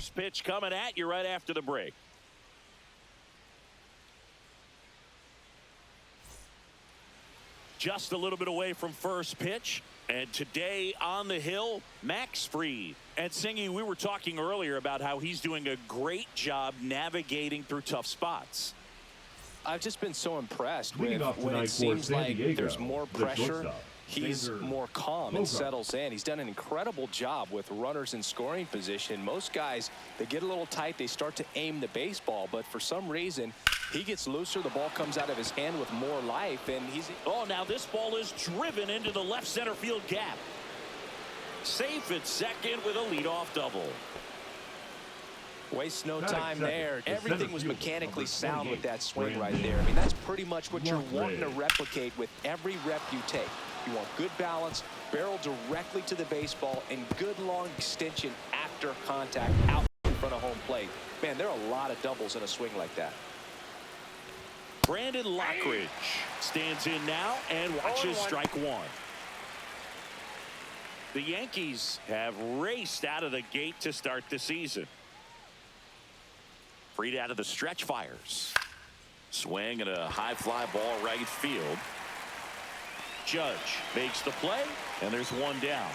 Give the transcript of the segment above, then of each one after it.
First pitch coming at you right after the break. Just a little bit away from first pitch. And today on the hill, Max Fried. And Singy, we were talking earlier about how he's doing a great job navigating through tough spots. I've just been so impressed with when it seems like there's more pressure. He's more calm and settles in. He's done an incredible job with runners in scoring position. Most guys, they get a little tight, they start to aim the baseball, but for some reason, he gets looser, the ball comes out of his hand with more life, and he's... Oh, now this ball is driven into the left center field gap. Safe at second with a leadoff double. Wastes no time there. Everything was mechanically sound with that swing right there. I mean, that's pretty much what you're wanting to replicate with every rep you take. You want good balance, barrel directly to the baseball, and good long extension after contact out in front of home plate. Man, there are a lot of doubles in a swing like that. Brandon Lockridge stands in now and watches strike one. The Yankees have raced out of the gate to start the season. Fried out of the stretch fires. Swing and a high fly ball right field. Judge makes the play, and there's one down.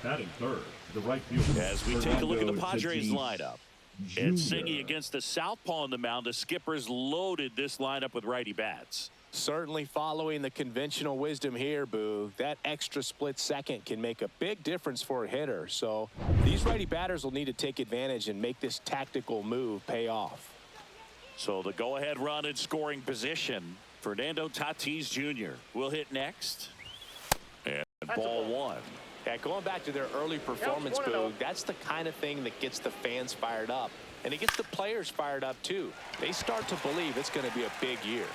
Batting third, the right fielder. As we take a look at the Padres lineup. It's Singy against the southpaw on the mound. The Skippers loaded this lineup with righty bats. Certainly following the conventional wisdom here, Boo. That extra split second can make a big difference for a hitter. So these righty batters will need to take advantage and make this tactical move pay off. So the go-ahead run in scoring position. Fernando Tatis Jr. will hit next. And ball one. Yeah, going back to their early performance, Boo, that's the kind of thing that gets the fans fired up. And it gets the players fired up, too. They start to believe it's going to be a big year.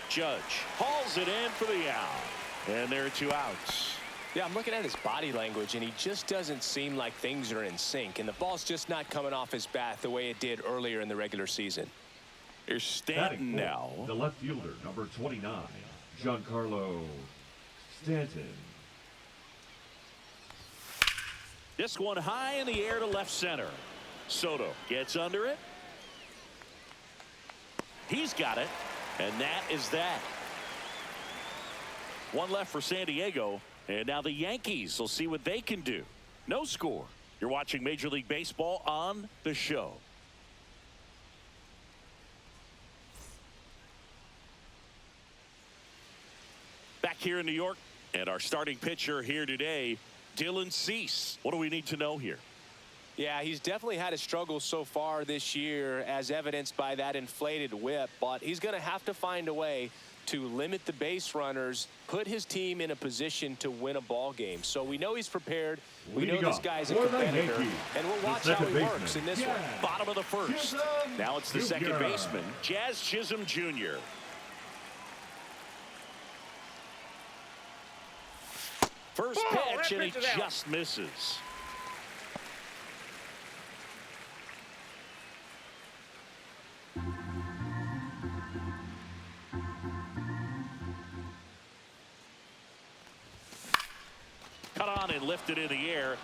Judge hauls it in for the out. And there are two outs. Yeah, I'm looking at his body language, and he just doesn't seem like things are in sync. And the ball's just not coming off his bat the way it did earlier in the regular season. Here's Stanton now. The left fielder, number 29, Giancarlo Stanton. This one high in the air to left center. Soto gets under it. He's got it. And that is that. One left for San Diego. And now the Yankees will see what they can do. No score. You're watching Major League Baseball on the show. Back here in New York, and our starting pitcher here today, Dylan Cease. What do we need to know here? Yeah, he's definitely had a struggle so far this year, as evidenced by that inflated whip, but he's going to have to find a way to limit the base runners, put his team in a position to win a ball game. So we know he's prepared. We know this guy's a competitor, and we'll watch how he works in this one. Bottom of the first. Now it's the second baseman, Jazz Chisholm Jr. First pitch, and he just misses. Cut on and lifted in the air.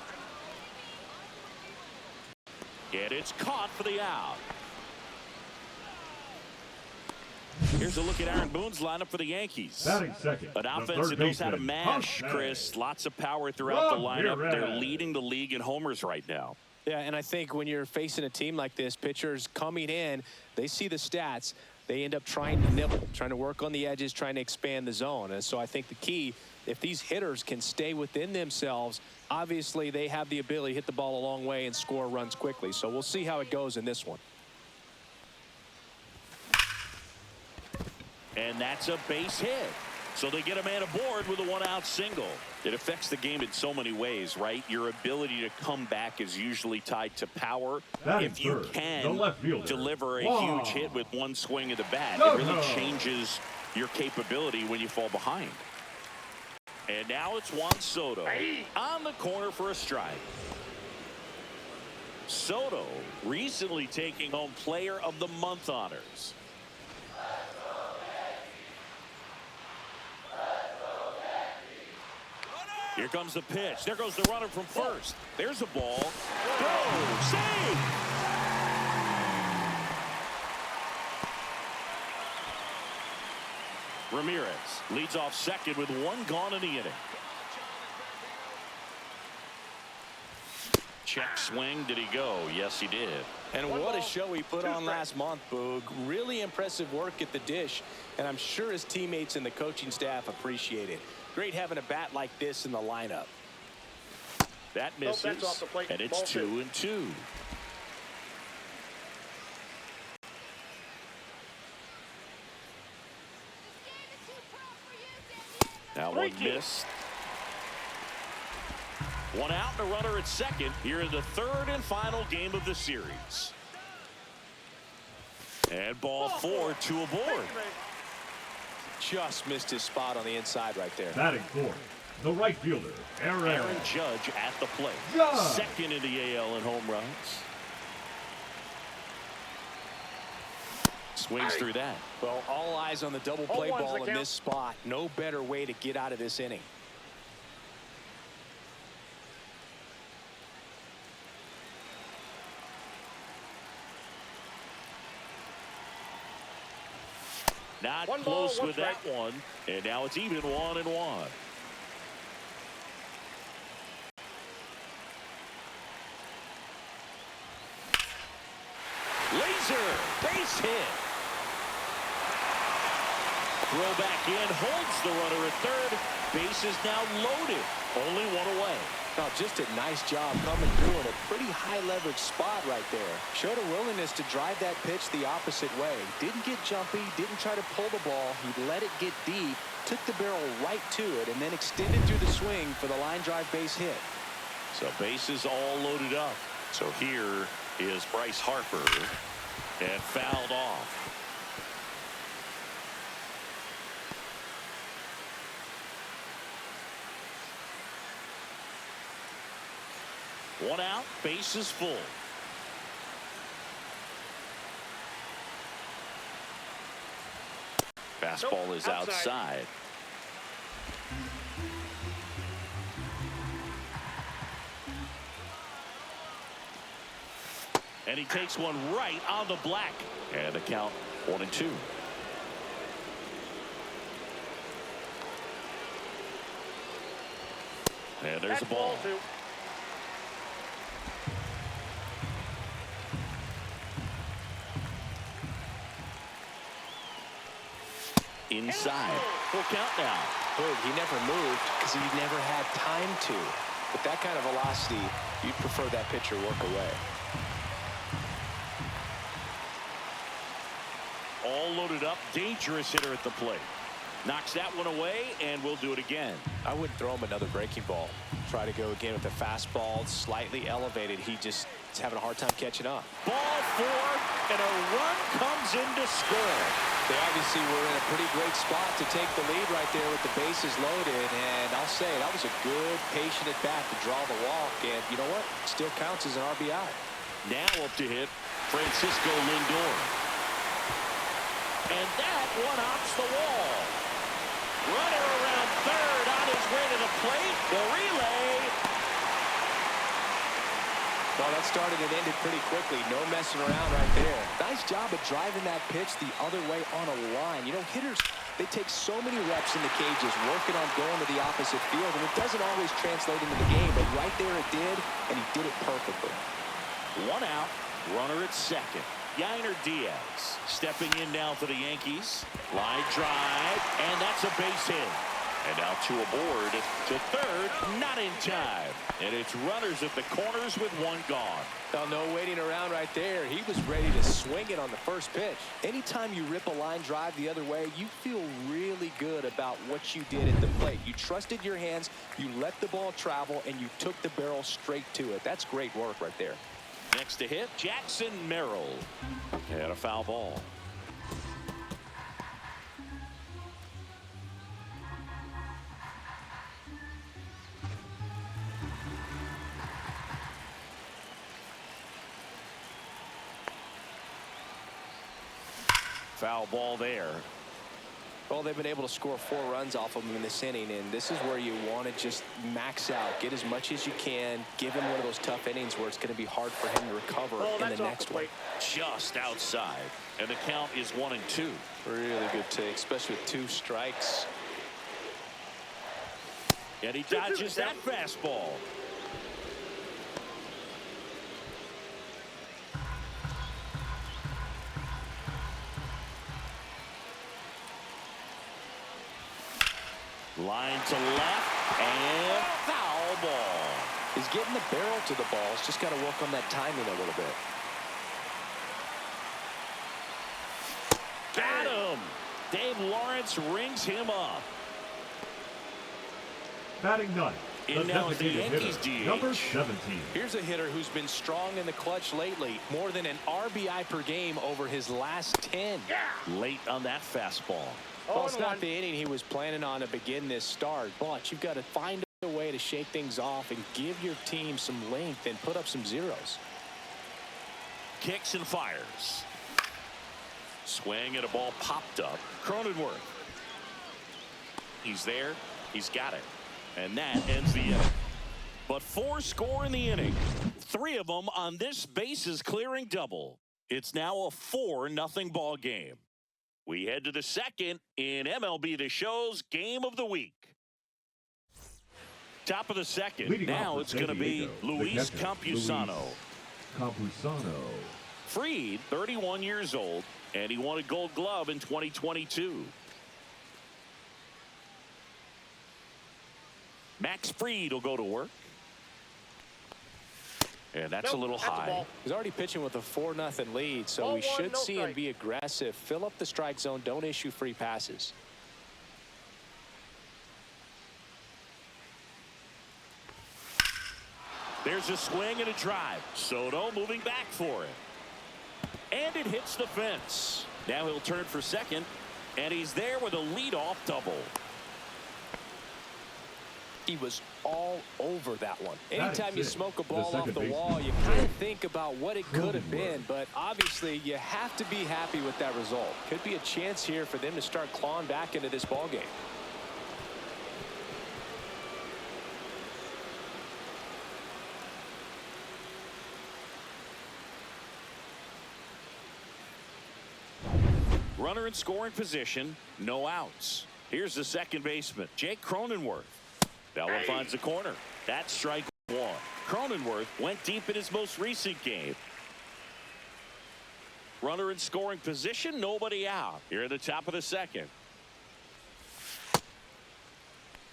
And it's caught for the out. Here's a look at Aaron Boone's lineup for the Yankees. Batting second, an offense that knows how to mash, Chris. Lots of power throughout the lineup. They're leading the league in homers right now. Yeah, and I think when you're facing a team like this, pitchers coming in, they see the stats. They end up trying to nibble, trying to work on the edges, trying to expand the zone. And so I think the key, if these hitters can stay within themselves, obviously they have the ability to hit the ball a long way and score runs quickly. So we'll see how it goes in this one. And that's a base hit. So they get a man aboard with a one-out single. It affects the game in so many ways, right? Your ability to come back is usually tied to power. If you can deliver a huge hit with one swing of the bat, it really changes your capability when you fall behind. And now it's Juan Soto on the corner for a strike. Soto recently taking home Player of the Month honors. Here comes the pitch. There goes the runner from first. There's a ball. Go! Save! Ramirez leads off second with one gone in the inning. Check swing. Did he go? Yes, he did. And what a show he put on last month, Boog. Really impressive work at the dish, and I'm sure his teammates and the coaching staff appreciate it. Great having a bat like this in the lineup. That misses, and it's 2-2. Now one missed. One out and a runner at second here in the third and final game of the series. And ball 4, 2 aboard. Just missed his spot on the inside right there. Batting fourth, the right fielder, Aaron Judge at the plate. Second in the AL in home runs. Swings through that. Well, all eyes on the double play ball in this spot. No better way to get out of this inning. Not close with that one. And now it's even 1-1. Laser base hit. Throw back in, holds the runner at third. Base is now loaded. Only one away. Oh, just a nice job coming through in a pretty high leverage spot right there. Showed a willingness to drive that pitch the opposite way. Didn't get jumpy, didn't try to pull the ball. He let it get deep, took the barrel right to it, and then extended through the swing for the line drive base hit. So bases all loaded up. So here is Bryce Harper, and fouled off. One out, base is full. Fastball is outside. And he takes one right on the black. And the count 1-2. And there's the ball. Inside. Full count now. Look, he never moved because he never had time to. With that kind of velocity, you'd prefer that pitcher work away. All loaded up. Dangerous hitter at the plate. Knocks that one away, and we'll do it again. I wouldn't throw him another breaking ball. Try to go again with the fastball, slightly elevated. He just is having a hard time catching up. Ball 4, and a run comes in to score. They obviously were in a pretty great spot to take the lead right there with the bases loaded. And I'll say that was a good, patient at bat to draw the walk. And you know what? Still counts as an RBI. Now up to hit Francisco Lindor. And that one hops the wall. Runner around third on his way to the plate. The relay. Well, that started and ended pretty quickly. No messing around right there. Nice job of driving that pitch the other way on a line. You know, hitters, they take so many reps in the cages working on going to the opposite field, and it doesn't always translate into the game, but right there it did, and he did it perfectly. One out, runner at second. Yainer Diaz stepping in now for the Yankees. Line drive, and that's a base hit. And now 2 aboard to third, not in time. And it's runners at the corners with 1 gone. Well, no waiting around right there. He was ready to swing it on the first pitch. Anytime you rip a line drive the other way, you feel really good about what you did at the plate. You trusted your hands, you let the ball travel, and you took the barrel straight to it. That's great work right there. Next to hit, Jackson Merrill. And a foul ball. Foul ball there. Well, they've been able to score 4 runs off of him in this inning, and this is where you want to just max out, get as much as you can, give him one of those tough innings where it's going to be hard for him to recover in the next one. Just outside, and the count is 1-2. Really good take, especially with 2 strikes. And he dodges that fastball. Line to left, and foul ball. He's getting the barrel to the ball. He's just got to work on that timing a little bit. Got him. Dave Lawrence rings him up. Batting ninth. And now the Yankees DH. Number 17. Here's a hitter who's been strong in the clutch lately. More than an RBI per game over his last 10. Late on that fastball. Well, it's not the inning he was planning on to begin this start, but you've got to find a way to shake things off and give your team some length and put up some zeros. Kicks and fires. Swing and a ball popped up. Cronenworth. He's there. He's got it. And that ends the inning. But 4 score in the inning. 3 of them on this bases clearing double. It's now a 4-0 ball game. We head to the second in MLB The Show's Game of the Week. Top of the second. Leading now it's going to be Luis Campusano. Fried, 31 years old, and he won a Gold Glove in 2022. Max Fried will go to work. And that's a little high. He's already pitching with a 4-0 lead, so we should see him be aggressive. Fill up the strike zone. Don't issue free passes. There's a swing and a drive. Soto moving back for it. And it hits the fence. Now he'll turn for second, and he's there with a leadoff double. He was all over that one. Anytime you smoke a ball off the wall, you kind of think about what it could have been, but obviously you have to be happy with that result. Could be a chance here for them to start clawing back into this ball game. Runner in scoring position, no outs. Here's the second baseman, Jake Cronenworth. That one finds the corner. That's strike 1. Cronenworth went deep in his most recent game. Runner in scoring position, nobody out. Here at the top of the second.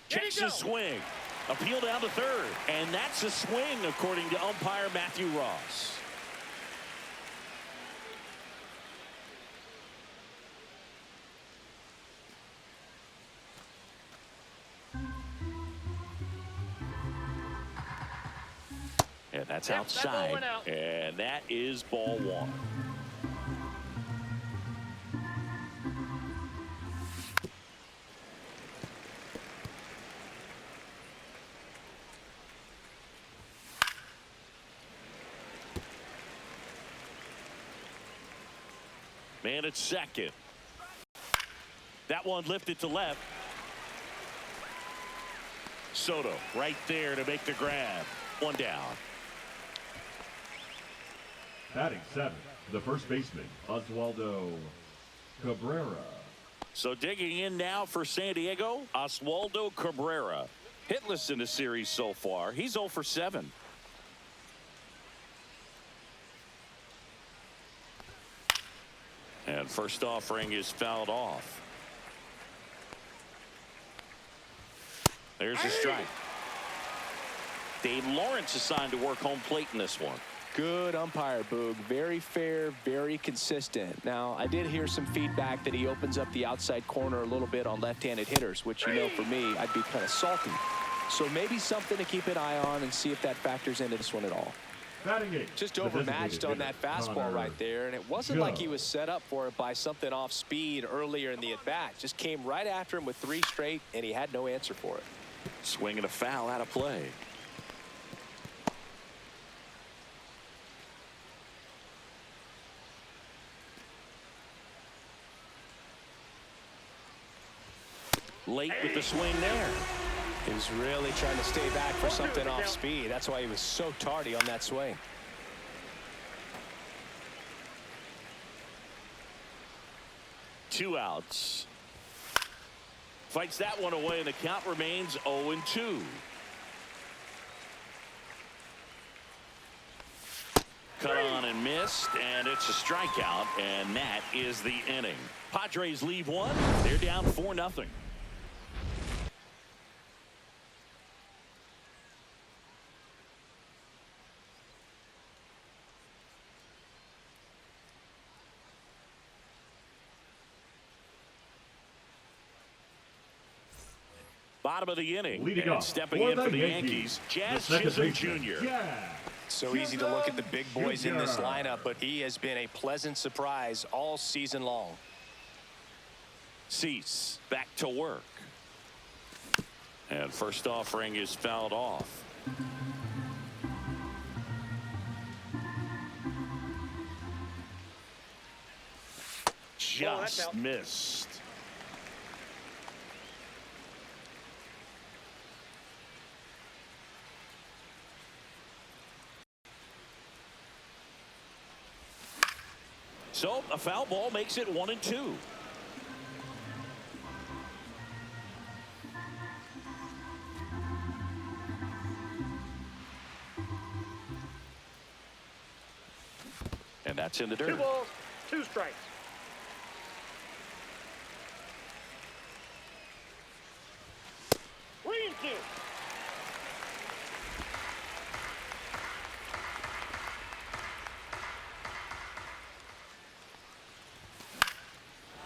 Checks his swing. Appeal down to third. And that's a swing, according to umpire Matthew Ross. And that's outside. And that is ball 1. Man at second. That one lifted to left. Soto right there to make the grab. 1 down. Batting 7th, the first baseman, Oswaldo Cabrera. So digging in now for San Diego, Oswaldo Cabrera. Hitless in the series so far. He's 0 for 7. And first offering is fouled off. There's a strike. Dave Lawrence assigned to work home plate in this one. Good umpire, Boog. Very fair, very consistent. Now, I did hear some feedback that he opens up the outside corner a little bit on left-handed hitters, which, you know, for me, I'd be kind of salty. So maybe something to keep an eye on and see if that factors into this one at all. Just overmatched on that fastball right there, and it wasn't like he was set up for it by something off speed earlier in the at-bat. Just came right after him with 3 straight, and he had no answer for it. Swing and a foul out of play. late with the swing there. He was really trying to stay back for something off speed. That's why he was so tardy on that swing. Two outs. Fights that one away, and the count remains 0-2. Cut on and missed, and it's a strikeout, and that is the inning. Padres leave one. They're down 4-0. Bottom of the inning, leading and off stepping in for the Yankees, Jazz Chisholm Jr. So easy to look at the big boys in this lineup, but he has been a pleasant surprise all season long. Cease back to work. And first offering is fouled off. Just missed. So a foul ball makes it 1-2. And that's in the dirt. 2 balls, 2 strikes. Green.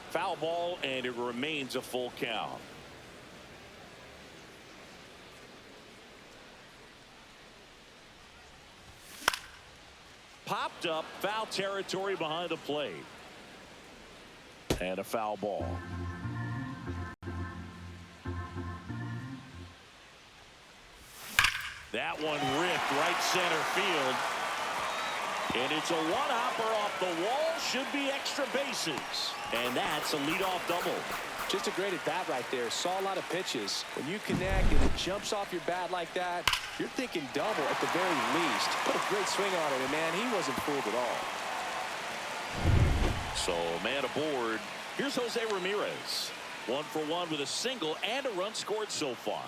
Foul ball, and it remains a full count. Popped up, foul territory behind the plate. And a foul ball. That one ripped right center field. And it's a one-hopper off the wall. Should be extra bases. And that's a leadoff double. Just a great at-bat right there. Saw a lot of pitches. When you connect and it jumps off your bat like that, you're thinking double at the very least. Put a great swing on it, and man, he wasn't fooled at all. So, man aboard. Here's Jose Ramirez. 1 for 1 with a single and a run scored so far.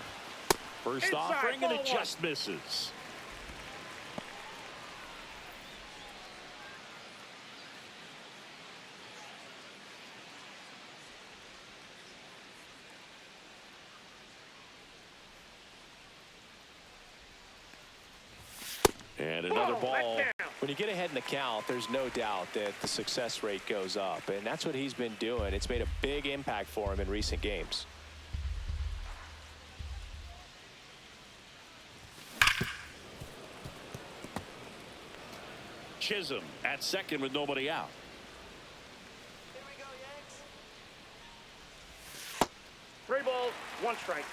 First offering, and it just misses. And another ball. When you get ahead in the count, there's no doubt that the success rate goes up, and that's what he's been doing. It's made a big impact for him in recent games. Chisholm at second with nobody out. Here we go, Yanks. 3 balls, 1 strike.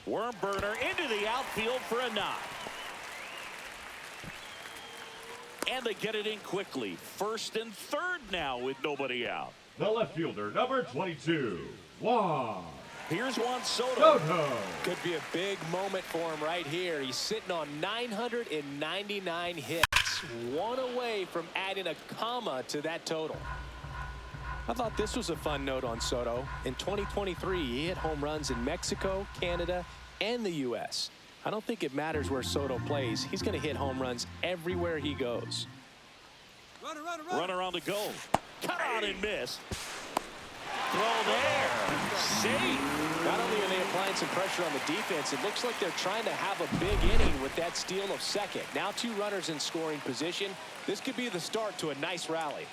Worm burner into the outfield for a knock. And they get it in quickly. First and third now with nobody out. The left fielder, number 22, Juan. Here's Juan Soto. Could be a big moment for him right here. He's sitting on 999 hits. 1 away from adding a comma to that total. I thought this was a fun note on Soto. In 2023, he hit home runs in Mexico, Canada, and the U.S. I don't think it matters where Soto plays. He's going to hit home runs everywhere he goes. Runner on the go. Cut on and miss. Throw there. Safe. Not only are they applying some pressure on the defense, it looks like they're trying to have a big inning with that steal of second. Now 2 runners in scoring position. This could be the start to a nice rally.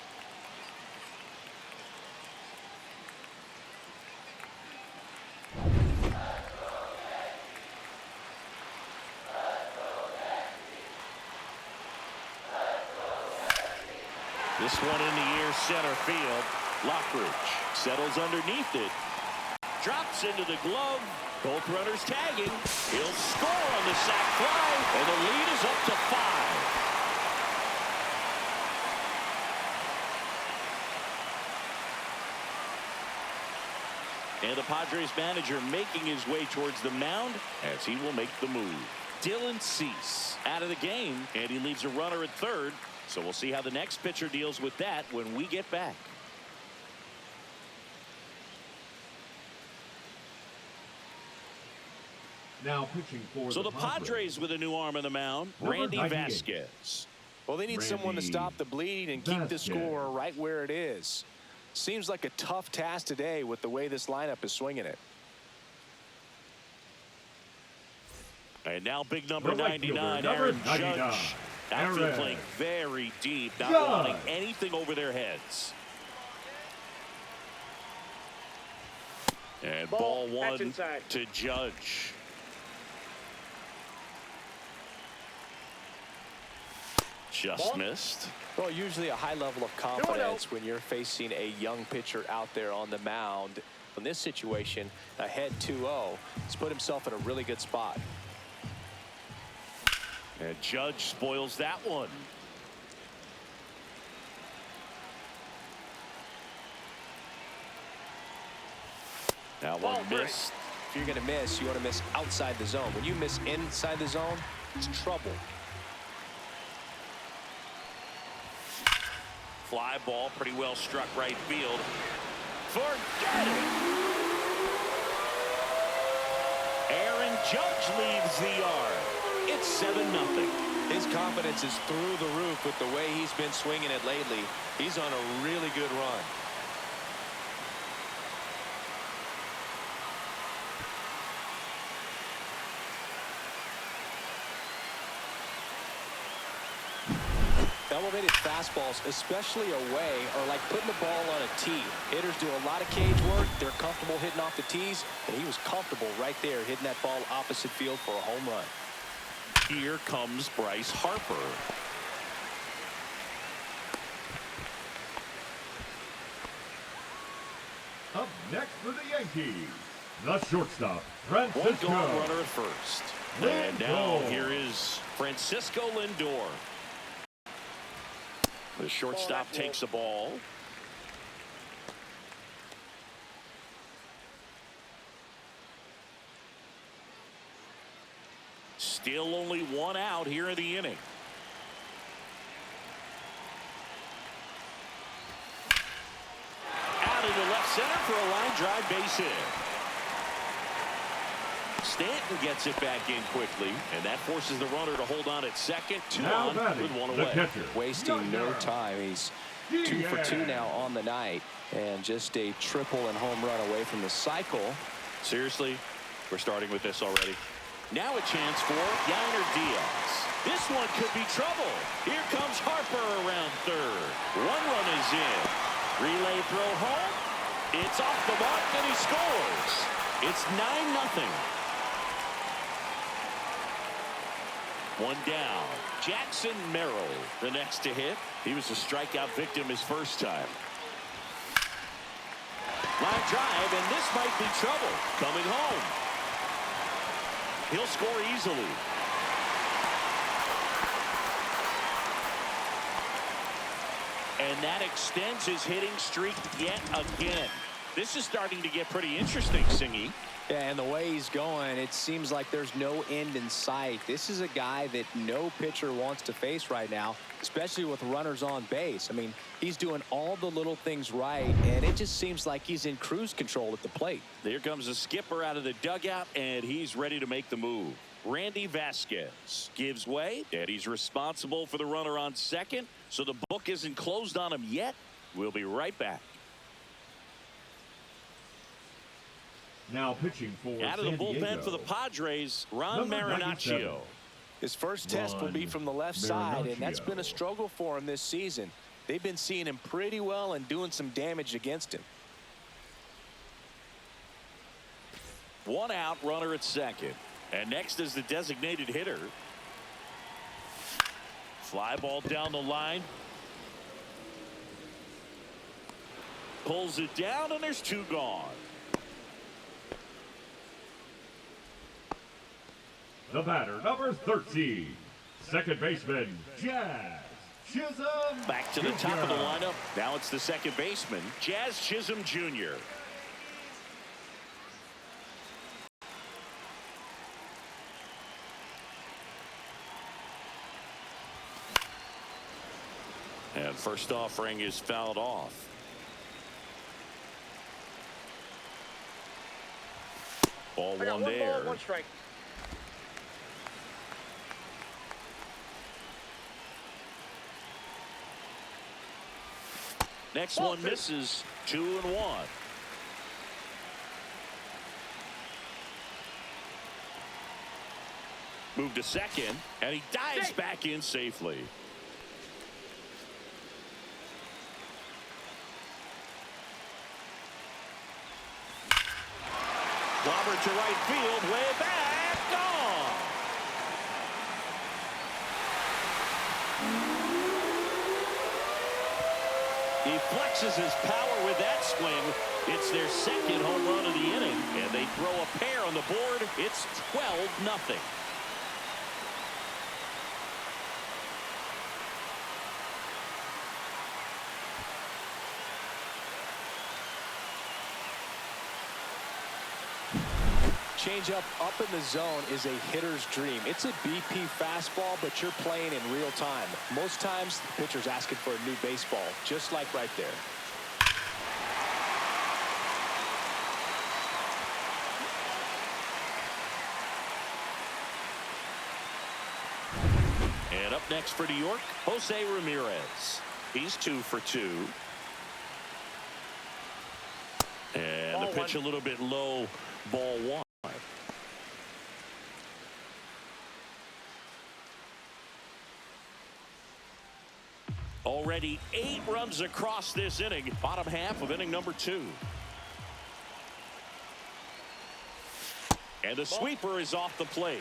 This one in the air, center field. Lockridge settles underneath it. Drops into the glove. Both runners tagging. He'll score on the sac fly, and the lead is up to 5. And the Padres manager making his way towards the mound as he will make the move. Dylan Cease out of the game, and he leaves a runner at third. So we'll see how the next pitcher deals with that when we get back. Now pitching for the Padres with a new arm on the mound, Randy Vasquez. Well, they need someone to stop the bleeding and keep the score right where it is. Seems like a tough task today with the way this lineup is swinging it. And now big number 99, Aaron Judge. Outfield playing very deep, not allowing anything over their heads. And ball one to Judge. Just missed. Well, usually a high level of confidence when you're facing a young pitcher out there on the mound. In this situation, ahead 2-0, he's put himself in a really good spot. And Judge spoils that one. That one missed. If you're going to miss, you want to miss outside the zone. When you miss inside the zone, it's trouble. Fly ball, pretty well struck right field. Forget it. Aaron Judge leaves the yard. It's 7-0. His confidence is through the roof with the way he's been swinging it lately. He's on a really good run. Elevated fastballs, especially away, are like putting the ball on a tee. Hitters do a lot of cage work. They're comfortable hitting off the tees, and he was comfortable right there hitting that ball opposite field for a home run. Here comes Bryce Harper. Up next for the Yankees, the shortstop, Francisco. One gone runner at first. And now here is Francisco Lindor. The shortstop takes the ball. Still only one out here in the inning. Out into left center for a line drive base hit. Stanton gets it back in quickly, and that forces the runner to hold on at second. Two on with one away. Wasting no time. He's 2 for 2 now on the night, and just a triple and home run away from the cycle. Seriously, we're starting with this already. Now a chance for Yainer Diaz. This one could be trouble. Here comes Harper around third. One run is in. Relay throw home. It's off the mark, and he scores. It's 9-0. One down. Jackson Merrill, the next to hit. He was a strikeout victim his first time. Line drive, and this might be trouble. Coming home. He'll score easily. And that extends his hitting streak yet again. This is starting to get pretty interesting, Singy. Yeah, and the way he's going, it seems like there's no end in sight. This is a guy that no pitcher wants to face right now, especially with runners on base. I mean, he's doing all the little things right, and it just seems like he's in cruise control at the plate. There comes the skipper out of the dugout, and he's ready to make the move. Randy Vasquez gives way, and he's responsible for the runner on second, so the book isn't closed on him yet. We'll be right back. Now pitching for out of the bullpen for the Padres, Ron Marinaccio. His first test will be from the left side, and that's been a struggle for him this season. They've been seeing him pretty well and doing some damage against him. One out, runner at second. And next is the designated hitter. Fly ball down the line. Pulls it down, and there's two gone. The batter, number 13, second baseman, Jazz Chisholm. Back to the top of the lineup. Now it's the second baseman, Jazz Chisholm Jr. And first offering is fouled off. Ball one there. Ball, one strike. Next Ball one two. misses. 2-1. Move to second, and he dives back in safely. Clobbered to right field, way back, gone. He flexes his power with that swing. It's their second home run of the inning, and they throw a pair on the board. It's 12-0. Changeup up in the zone is a hitter's dream. It's a BP fastball, but you're playing in real time. Most times, the pitcher's asking for a new baseball, just like right there. And up next for New York, Jose Ramirez. He's 2 for 2. And Ball the pitch one. a little bit low, ball 1. Already 8 runs across this inning, bottom half of inning number 2. And the sweeper is off the plate.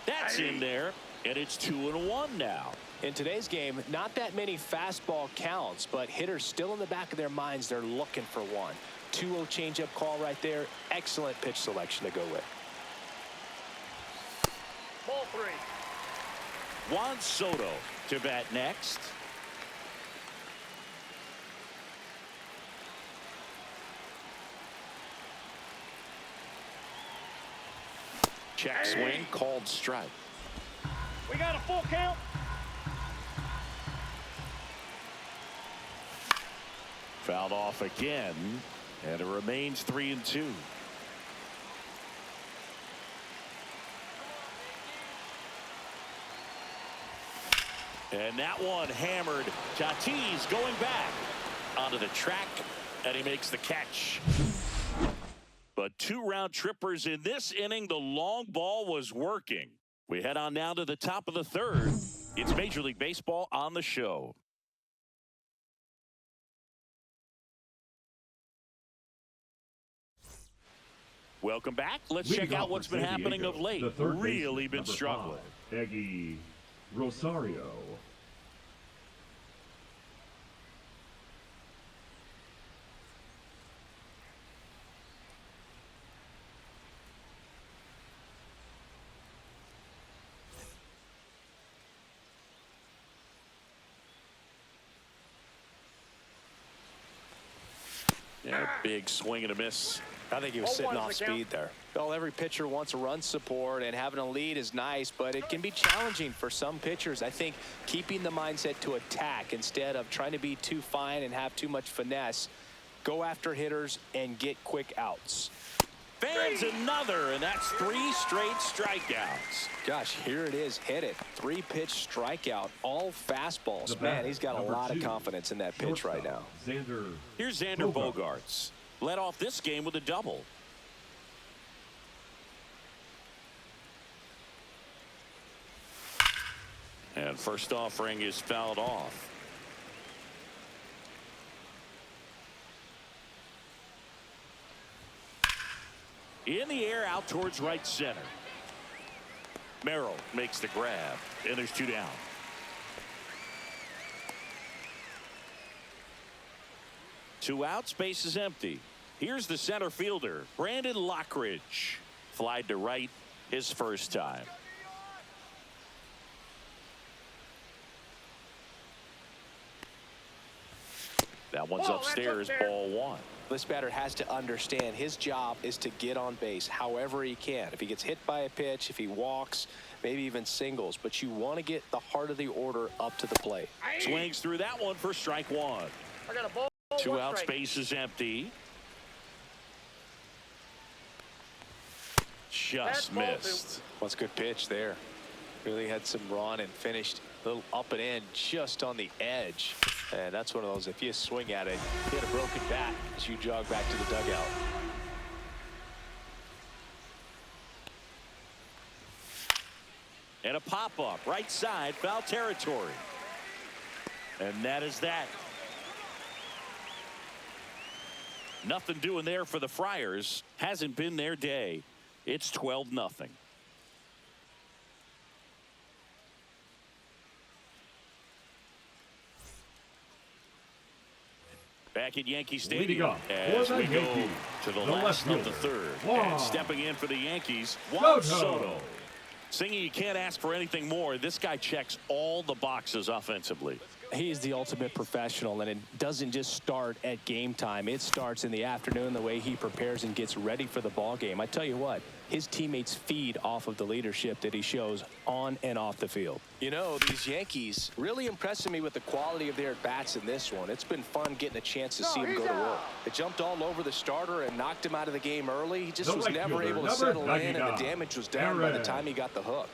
That's in there, and it's 2-1 now. In today's game, not that many fastball counts, but hitters still in the back of their minds, they're looking for one. 2-0 changeup call right there. Excellent pitch selection to go with. Ball 3. Juan Soto to bat next. Check swing, called strike. We got a full count. Fouled off again, and it remains 3-2. And that one hammered. Tatis going back onto the track, and he makes the catch. But 2 round trippers in this inning. The long ball was working. We head on now to the top of the 3rd. It's Major League Baseball on the show. Welcome back. Let's check out what's been happening of late. Really been struggling. Eggy Rosario. Yeah, big swing and a miss. I think he was sitting off speed there. Well, every pitcher wants run support, and having a lead is nice, but it can be challenging for some pitchers. I think keeping the mindset to attack instead of trying to be too fine and have too much finesse, go after hitters and get quick outs. Fans another, and that's 3 straight strikeouts. Gosh, here it is. Hit it. 3-pitch strikeout. All fastballs. Man, he's got a lot of confidence in that pitch right now. Here's Xander Bogaerts. Led off this game with a double. And first offering is fouled off. In the air, out towards right center. Merrill makes the grab, and there's 2 down. Two out, space is empty. Here's the center fielder, Brandon Lockridge. Flied to right his first time. That one's upstairs, ball one. This batter has to understand his job is to get on base however he can. If he gets hit by a pitch, if he walks, maybe even singles. But you want to get the heart of the order up to the plate. Swings through that one for strike one. I got a ball. 2 out, space is empty. Just missed. What's a good pitch there. Really had some run and finished a little up and in just on the edge. And that's one of those, if you swing at it, you get a broken bat as you jog back to the dugout. And a pop-up, right side, foul territory. And that is that. Nothing doing there for the Friars. Hasn't been their day. It's 12-0. Back at Yankee Stadium as we go to the last of the third. And stepping in for the Yankees, Juan Soto. Singing, you can't ask for anything more. This guy checks all the boxes offensively. He is the ultimate professional, and it doesn't just start at game time. It starts in the afternoon, the way he prepares and gets ready for the ball game. I tell you what, his teammates feed off of the leadership that he shows on and off the field. You know, these Yankees really impressing me with the quality of their at-bats in this one. It's been fun getting a chance to see him go to work. They jumped all over the starter and knocked him out of the game early. He just was never able to settle in, and the damage was done by the time he got the hook.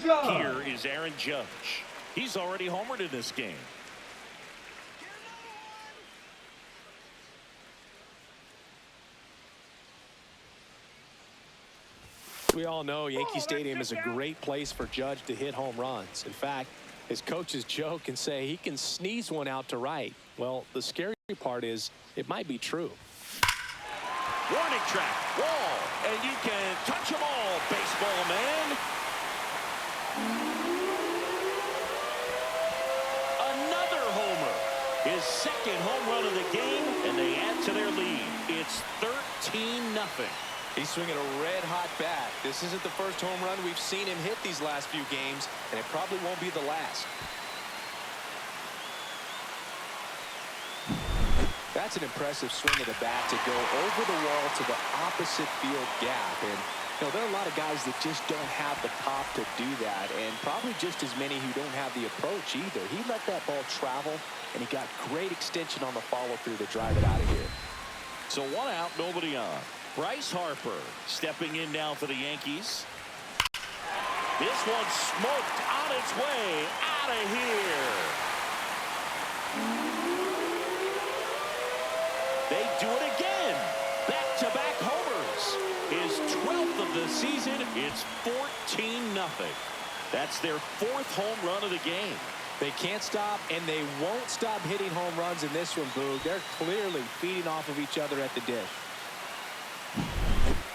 Here is Aaron Judge. He's already homered in this game. We all know Yankee Stadium is a great place for Judge to hit home runs. In fact, his coaches joke and say he can sneeze one out to right. Well, the scary part is it might be true. Warning track, wall, and you can touch them all, baseball man. Another homer. His second home run of the game, and they add to their lead. It's 13-0. He's swinging a red-hot bat. This isn't the first home run we've seen him hit these last few games, and it probably won't be the last. That's an impressive swing of the bat to go over the wall to the opposite field gap. And you know, there are a lot of guys that just don't have the pop to do that, and probably just as many who don't have the approach either. He let that ball travel, and he got great extension on the follow-through to drive it out of here. So 1 out, nobody on. Bryce Harper stepping in now for the Yankees. This one smoked on its way out of here. They do it again. Back-to-back homers. His 12th of the season. It's 14-0. That's their 4th home run of the game. They can't stop, and they won't stop hitting home runs in this one, Boog. They're clearly feeding off of each other at the dish.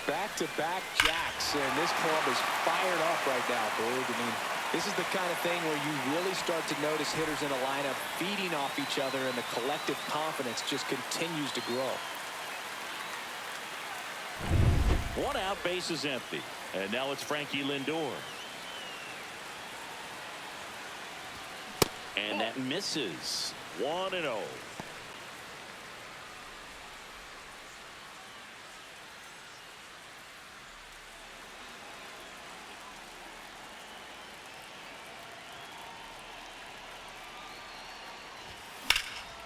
Back-to-back jacks, and this club is fired up right now, Boog. I mean, this is the kind of thing where you really start to notice hitters in a lineup feeding off each other, and the collective confidence just continues to grow. 1 out, base is empty. And now it's Frankie Lindor. And that misses. 1-0.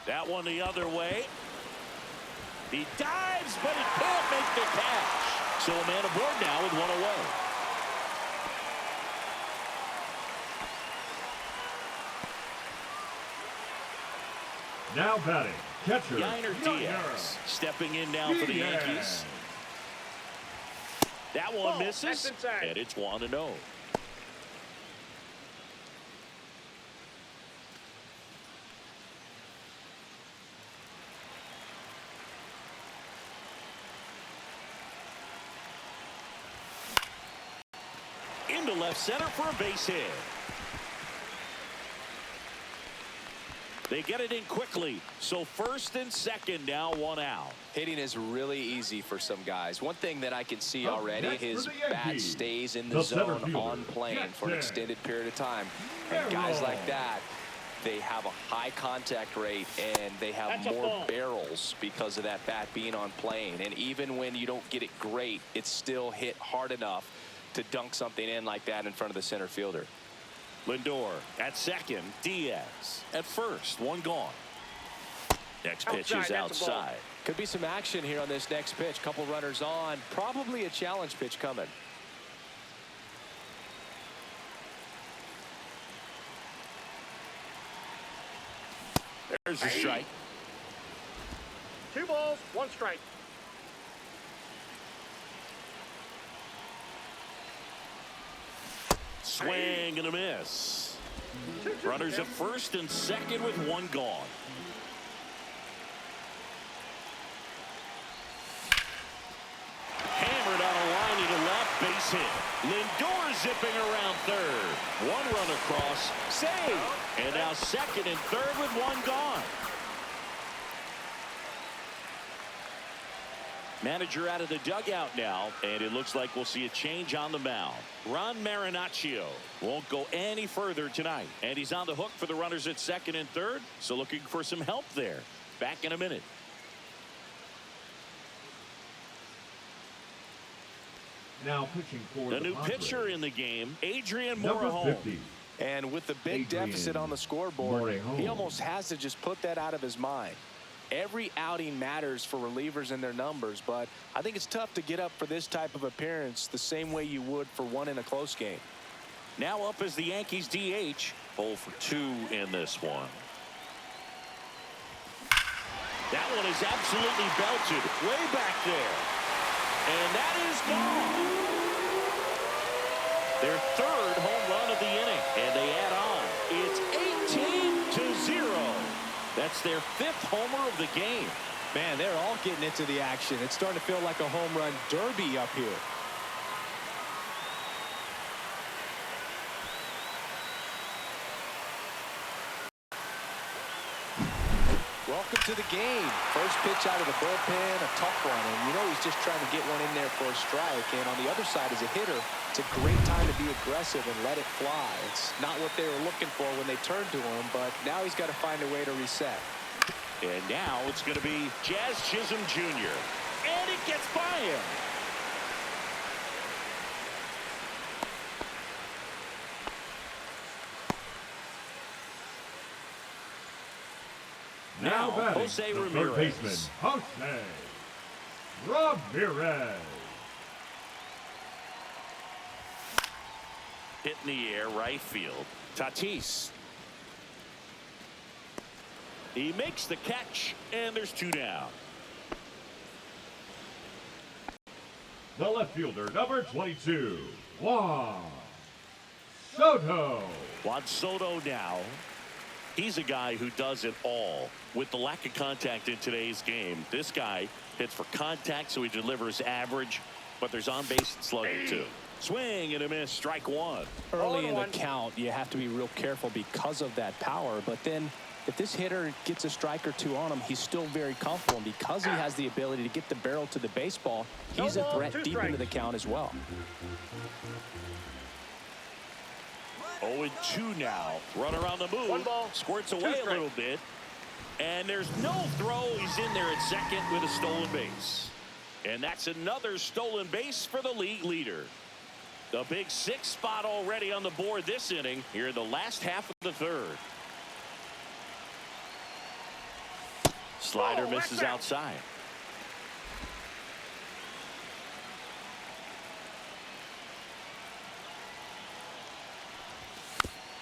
That one the other way. He dives, but he can't make the catch. So a man aboard now with 1 away. Now batting, catcher Yainer Diaz stepping in now for the Yankees. That one misses, and it's 1-0. Into left center for a base hit. They get it in quickly. So first and second, now 1 out. Hitting is really easy for some guys. One thing that I can see already, his bat stays in the zone on plane for an extended period of time. And guys like that, They have a high contact rate, and they have more barrels because of that bat being on plane. And even when you don't get it great, it's still hit hard enough to dunk something in like that in front of the center fielder. Lindor at second. Diaz at first. One gone. Next pitch is outside. Could be some action here on this next pitch. Couple runners on. Probably a challenge pitch coming. There's a strike. 2 balls, 1 strike. Swing and a miss. Runners at first and second with 1 gone. Hammered on a line to left, base hit. Lindor zipping around third. 1 run across, save. And now second and third with 1 gone. Manager out of the dugout now, and it looks like we'll see a change on the mound. Ron Marinaccio won't go any further tonight, and he's on the hook for the runners at second and third, so looking for some help there. Back in a minute. Now pitching for the new Padres. pitcher in the game, Adrian Number Morejon. 50. And with the big deficit on the scoreboard, he almost has to just put that out of his mind. Every outing matters for relievers and their numbers, but I think it's tough to get up for this type of appearance the same way you would for one in a close game. Now up as the Yankees DH. 0 for 2 in this one. That one is absolutely belted way back there. And that is gone. Their third home run of the inning, and they add on. It's 18-0. That's their 5th homer of the game. Man, they're all getting into the action. It's starting to feel like a home run derby up here. Welcome to the game. First pitch out of the bullpen, a tough one. And you know he's just trying to get one in there for a strike. And on the other side, as a hitter, it's a great time to be aggressive and let it fly. It's not what they were looking for when they turned to him, but now he's got to find a way to reset. And now it's going to be Jazz Chisholm Jr. And it gets by him. Now batting, Jose the Ramirez. third baseman, Jose Ramirez. Hit in the air, right field. Tatis. He makes the catch, and there's 2 down. The left fielder, number 22, Juan Soto. Juan Soto now. He's a guy who does it all. With the lack of contact in today's game, this guy hits for contact, so he delivers average, but there's on-base slugging too. Swing and a miss, strike 1. Early in the count, you have to be real careful because of that power. But then if this hitter gets a strike or 2 on him, he's still very comfortable. And because he has the ability to get the barrel to the baseball, he's a threat deep into the count as well. 0-2 now. Runner on the move. 1 ball, squirts away a little bit. And there's no throw. He's in there at second with a stolen base. And that's another stolen base for the league leader. The big 6th spot already on the board this inning here in the last half of the third. Slider misses outside.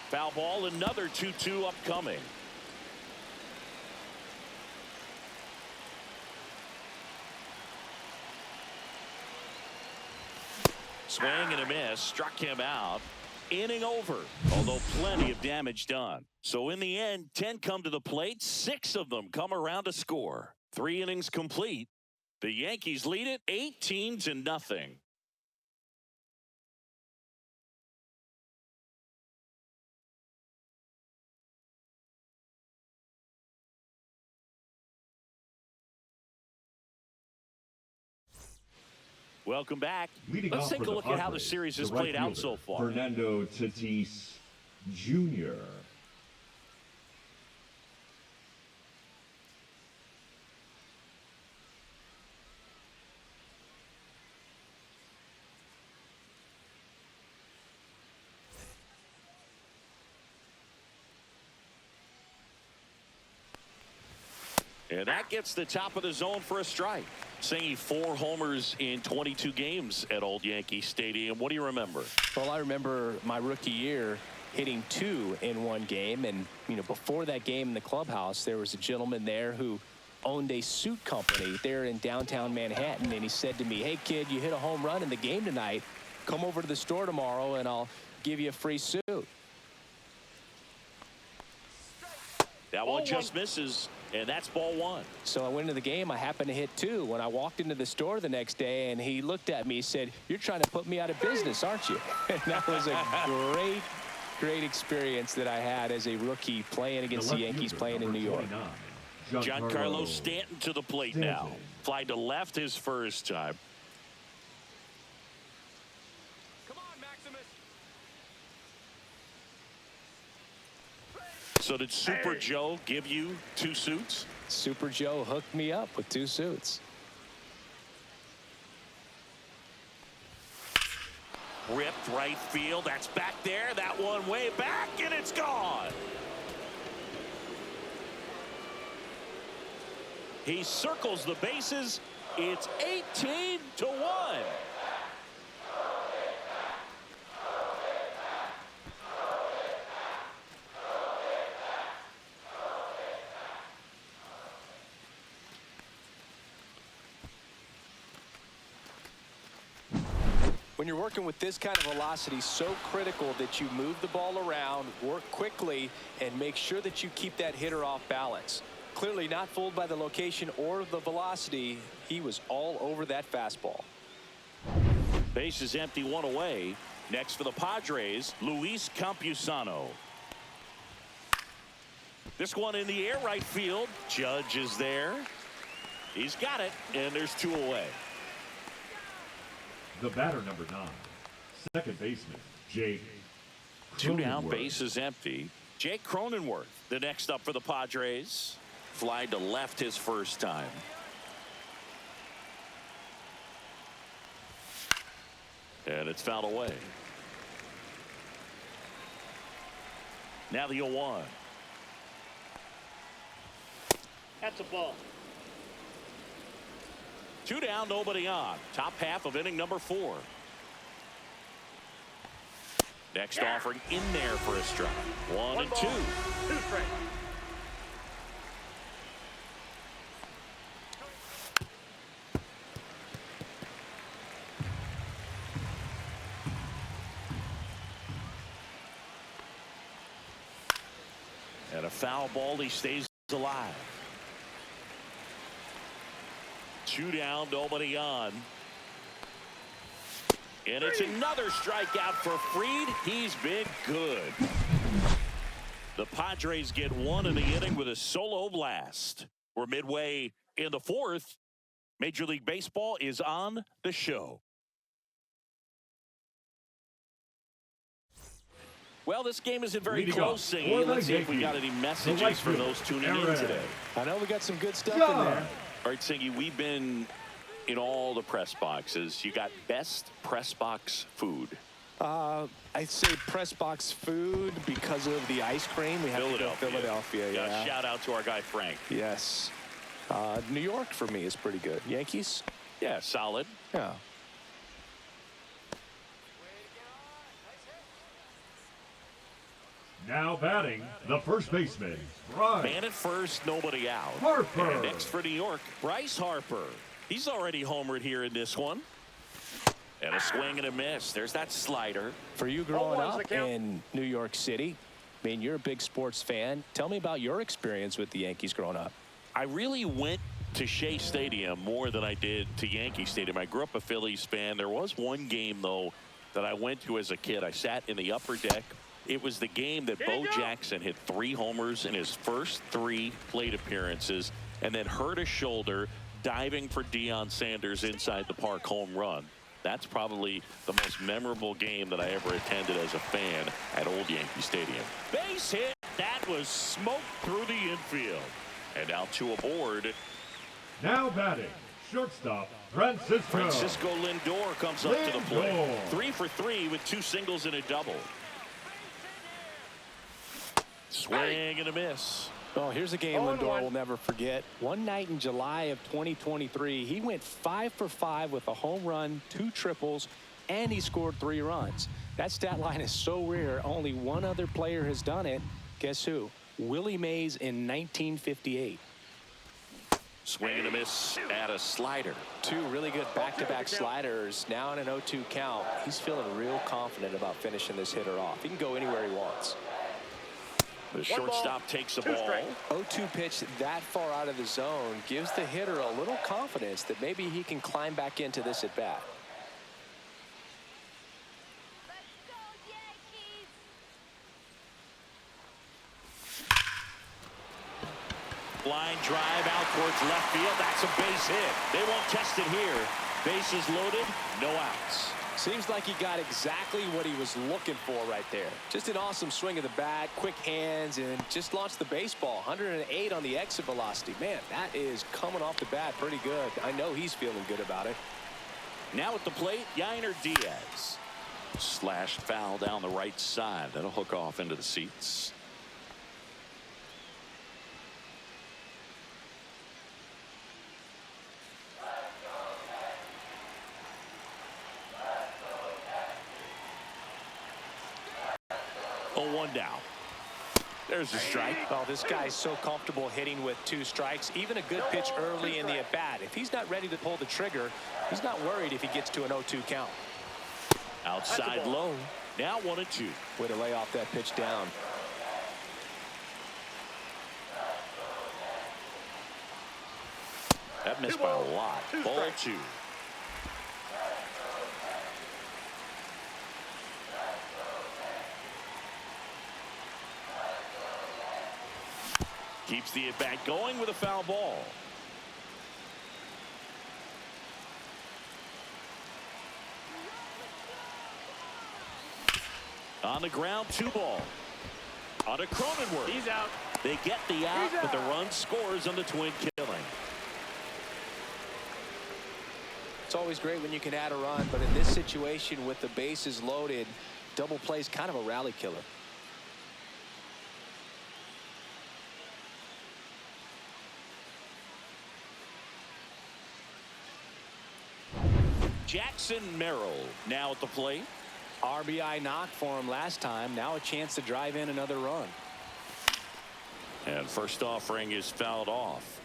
Foul ball, another 2-2 upcoming. Swing and a miss, struck him out. Inning over, although plenty of damage done. So in the end, 10 come to the plate, 6 of them come around to score. 3 innings complete. The Yankees lead it 18-0. Welcome back. Let's take a look at how the series has played out so far. Fernando Tatis Jr. And that gets the top of the zone for a strike. Saying 4 homers in 22 games at Old Yankee Stadium. What do you remember? Well, I remember my rookie year hitting 2 in one game. And, you know, before that game in the clubhouse, there was a gentleman there who owned a suit company there in downtown Manhattan. And he said to me, hey, kid, you hit a home run in the game tonight. Come over to the store tomorrow and I'll give you a free suit. That one just misses, and that's ball 1. So I went into the game. I happened to hit 2. When I walked into the store the next day, and he looked at me, he said, you're trying to put me out of business, aren't you? And that was a great experience that I had as a rookie playing against the Yankees, playing in New York. Giancarlo Stanton to the plate now. Fly to left his first time. So did Super Joe give you 2 suits? Super Joe hooked me up with 2 suits. Ripped right field. That's back there. That one way back, and it's gone. He circles the bases. It's 18-1. When you're working with this kind of velocity, so critical that you move the ball around, work quickly, and make sure that you keep that hitter off balance. Clearly not fooled by the location or the velocity. He was all over that fastball. Base is empty, 1 away. Next for the Padres, Luis Campusano. This one in the air, right field. Judge is there. He's got it, and there's 2 away. The batter, number 9, second baseman, Jake Cronenworth. 2 down, base is empty. Jake Cronenworth, the next up for the Padres. Fly to left his first time. And it's fouled away. Now the 0-1. That's a ball. 2 down, nobody on. Top half of inning number 4. Next offering in there for a strike. 1 and 2. 2 strikes. And a foul ball, he stays alive. 2 down, nobody on. And it's another strikeout for Fried. He's been good. The Padres get 1 in the inning with a solo blast. We're midway in the 4th. Major League Baseball is on the show. Well, this game isn't very close, Singy. Let's see if we got any messages for those tuning in today. I know we got some good stuff in there. All right, Singy, we've been in all the press boxes. You got best press box food. I'd say press box food because of the ice cream. We have Philadelphia. Yeah. Shout out to our guy Frank. Yes. New York for me is pretty good. Yankees? Yeah, solid. Yeah. Now batting, the first baseman, Bryce. Man at first, nobody out. Harper. And next for New York, Bryce Harper. He's already homered here in this one. And a swing and a miss. There's that slider. For you growing up in New York City, I mean, you're a big sports fan. Tell me about your experience with the Yankees growing up. I really went to Shea Stadium more than I did to Yankee Stadium. I grew up a Phillies fan. There was one game, though, that I went to as a kid. I sat in the upper deck. It was the game that Bo Jackson hit 3 homers in his first 3 plate appearances and then hurt a shoulder diving for Deion Sanders inside the park home run. That's probably the most memorable game that I ever attended as a fan at Old Yankee Stadium. Base hit. That was smoked through the infield. And now 2 aboard. Now batting, shortstop, Francisco Lindor comes up to the plate. 3 for 3 with 2 singles and a double. Swing and a miss. Oh, here's a game Lindor will never forget. One night in July of 2023, he went 5 for 5 with a home run, 2 triples, and he scored 3 runs. That stat line is so rare, only one other player has done it. Guess who? Willie Mays in 1958. Swing and a miss at a slider. 2 really good back-to-back sliders. Now in an 0-2 count. He's feeling real confident about finishing this hitter off. He can go anywhere he wants. The shortstop takes the ball. 0-2 pitch that far out of the zone gives the hitter a little confidence that maybe he can climb back into this at bat. Line drive out towards left field. That's a base hit. They won't test it here. Bases loaded, no outs. Seems like he got exactly what he was looking for right there. Just an awesome swing of the bat, quick hands, and just launched the baseball. 108 on the exit velocity. Man, that is coming off the bat pretty good. I know he's feeling good about it. Now at the plate, Yainer Diaz. Slashed foul down the right side. That'll hook off into the seats. One down. There's a strike. Oh, this guy's so comfortable hitting with 2 strikes. Even a good pitch early in the at-bat. If he's not ready to pull the trigger, he's not worried if he gets to an 0-2 count. Outside low. Now 1-2. Way to lay off that pitch down. That missed by a lot. Ball 2. Keeps the at-bat going with a foul ball. On the ground, 2 ball. On to Cronenworth. He's out. They get the out, but the run scores on the twin killing. It's always great when you can add a run, but in this situation with the bases loaded, double play is kind of a rally killer. Jackson Merrill now at the plate. RBI knock for him last time. Now a chance to drive in another run. And first offering is fouled off.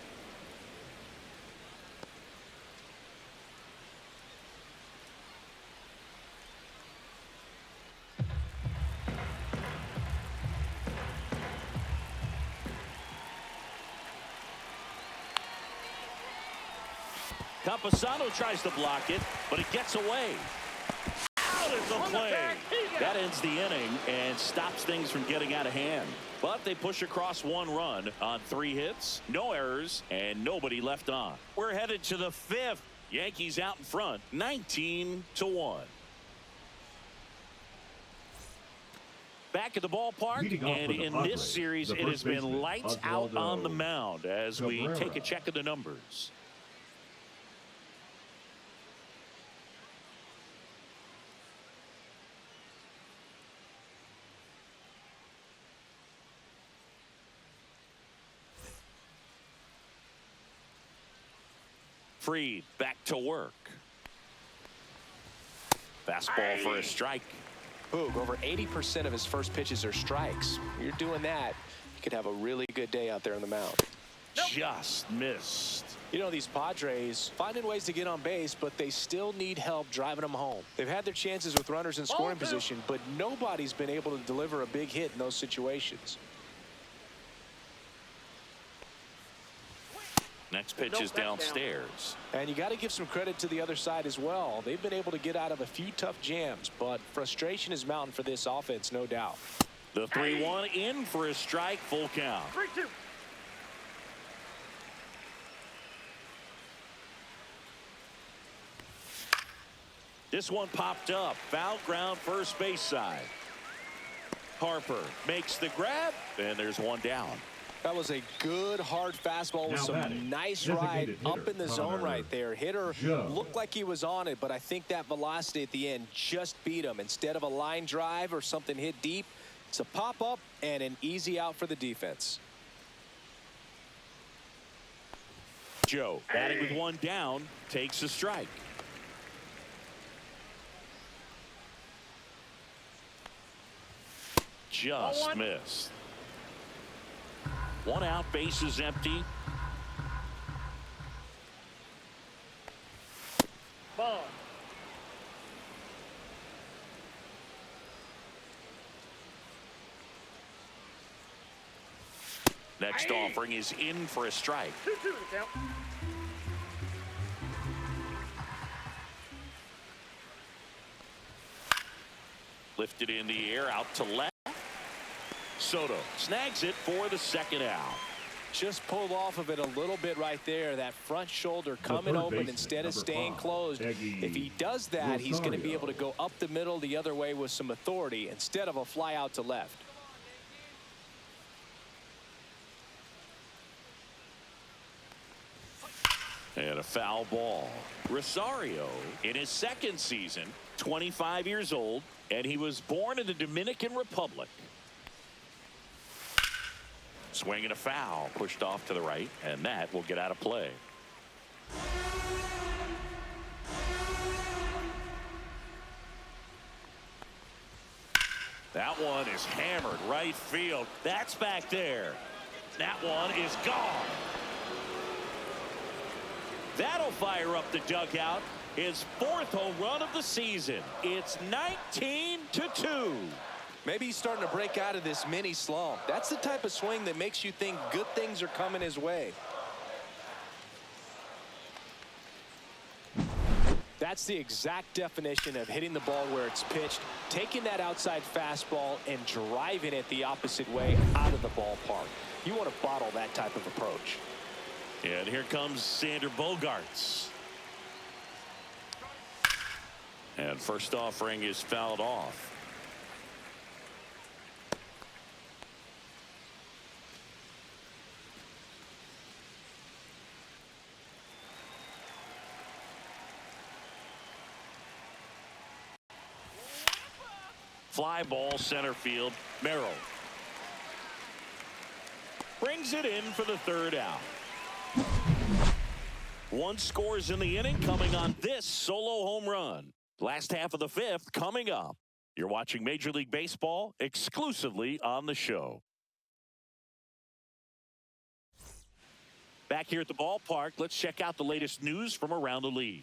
Campusano tries to block it, but it gets away. Out at the play. That ends the inning and stops things from getting out of hand. But they push across 1 run on 3 hits, no errors, and nobody left on. We're headed to the 5th. Yankees out in front, 19-1. Back at the ballpark, and in this series, it has been lights out on the mound as we take a check of the numbers. Fried back to work. Fastball for a strike. Boog, over 80% of his first pitches are strikes. You're doing that, you could have a really good day out there on the mound. Just missed. You know, these Padres finding ways to get on base, but they still need help driving them home. They've had their chances with runners in scoring position, but nobody's been able to deliver a big hit in those situations. Next pitch is downstairs. And you got to give some credit to the other side as well. They've been able to get out of a few tough jams, but frustration is mounting for this offense, no doubt. The 3-1 in for a strike, full count. 3-2. This one popped up. Foul ground, first base side. Harper makes the grab, and there's 1 down. That was a good hard fastball with some nice ride up in the zone right there. Hitter looked like he was on it, but I think that velocity at the end just beat him. Instead of a line drive or something hit deep, it's a pop up and an easy out for the defense. Joe, batting with one down, takes a strike. Just missed. One out, base is empty. Ball. Next offering is in for a strike. 2-2 to count. Lifted in the air, out to left. Soto snags it for the second out. Just pulled off of it a little bit right there. That front shoulder coming open instead of staying closed. If he does that, he's going to be able to go up the middle the other way with some authority instead of a fly out to left. And a foul ball. Rosario in his second season, 25 years old, and he was born in the Dominican Republic. Swing and a foul, pushed off to the right, and that will get out of play. That one is hammered right field. That's back there. That one is gone. That'll fire up the dugout. His fourth home run of the season. It's 19-2. Maybe he's starting to break out of this mini slump. That's the type of swing that makes you think good things are coming his way. That's the exact definition of hitting the ball where it's pitched, taking that outside fastball and driving it the opposite way out of the ballpark. You want to bottle that type of approach. And here comes Sander Bogaerts. And first offering is fouled off. Fly ball center field. Merrill brings it in for the third out. One scores in the inning, coming on this solo home run. Last half of the fifth coming up. You're watching Major League Baseball exclusively on the show. Back here at the ballpark, let's check out the latest news from around the league.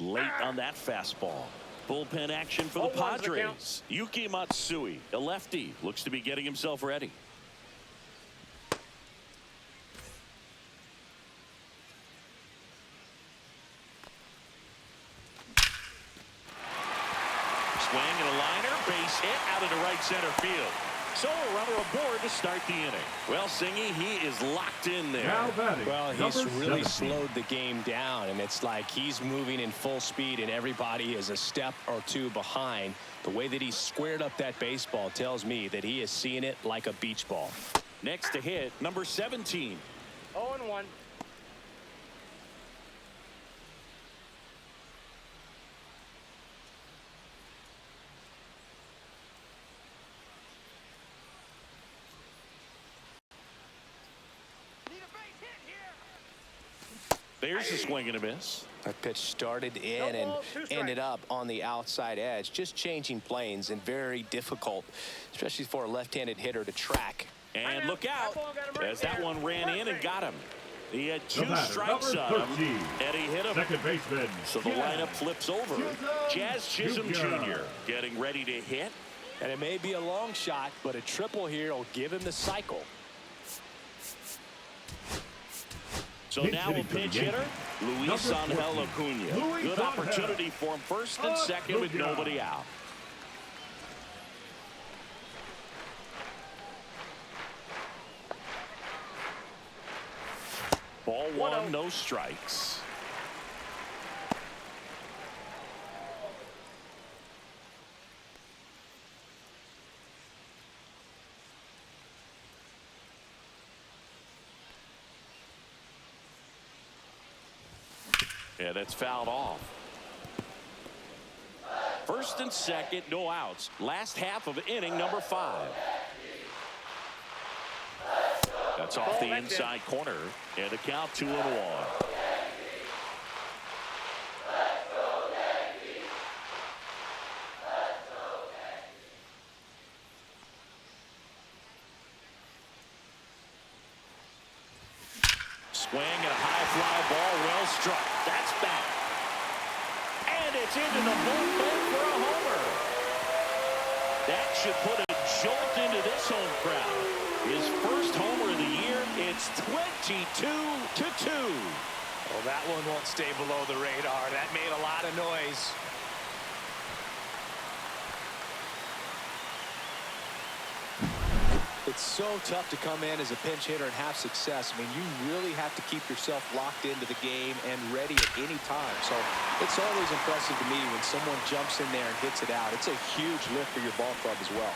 Late on that fastball. Bullpen action for the Padres. Yuki Matsui, a lefty, looks to be getting himself ready. Swing and a liner, base hit out into right center field. So a runner aboard to start the inning. Well, Singy, he is locked in there. Well, he's really slowed the game down, and it's like he's moving in full speed, and everybody is a step or two behind. The way that he squared up that baseball tells me that he is seeing it like a beach ball. Next to hit, number 17. 0-1. There's a swing and a miss. That pitch started in and ended up on the outside edge, just changing planes, and very difficult, especially for a left-handed hitter to track. And look out as that one ran in and got him. He had two strikes on him, and he hit him. Second baseman. So the lineup flips over. Jazz Chisholm Jr. getting ready to hit. And it may be a long shot, but a triple here will give him the cycle. So now a pinch hitter, Luis Angel Acuna. Good opportunity for him first and second with nobody out. Ball one, no strikes. Yeah, that's fouled off. First and second, no outs. Last half of inning number 5. That's off the inside corner. And the count 2-1. Swing and a high fly ball, well struck. That's back. And it's into the bullpen for a homer. That should put a jolt into this home crowd. His first homer of the year. It's 22-2. Well, that one won't stay below the radar. That made a lot of noise. It's so tough to come in as a pinch hitter and have success. I mean, you really have to keep yourself locked into the game and ready at any time. So it's always impressive to me when someone jumps in there and hits it out. It's a huge lift for your ball club as well.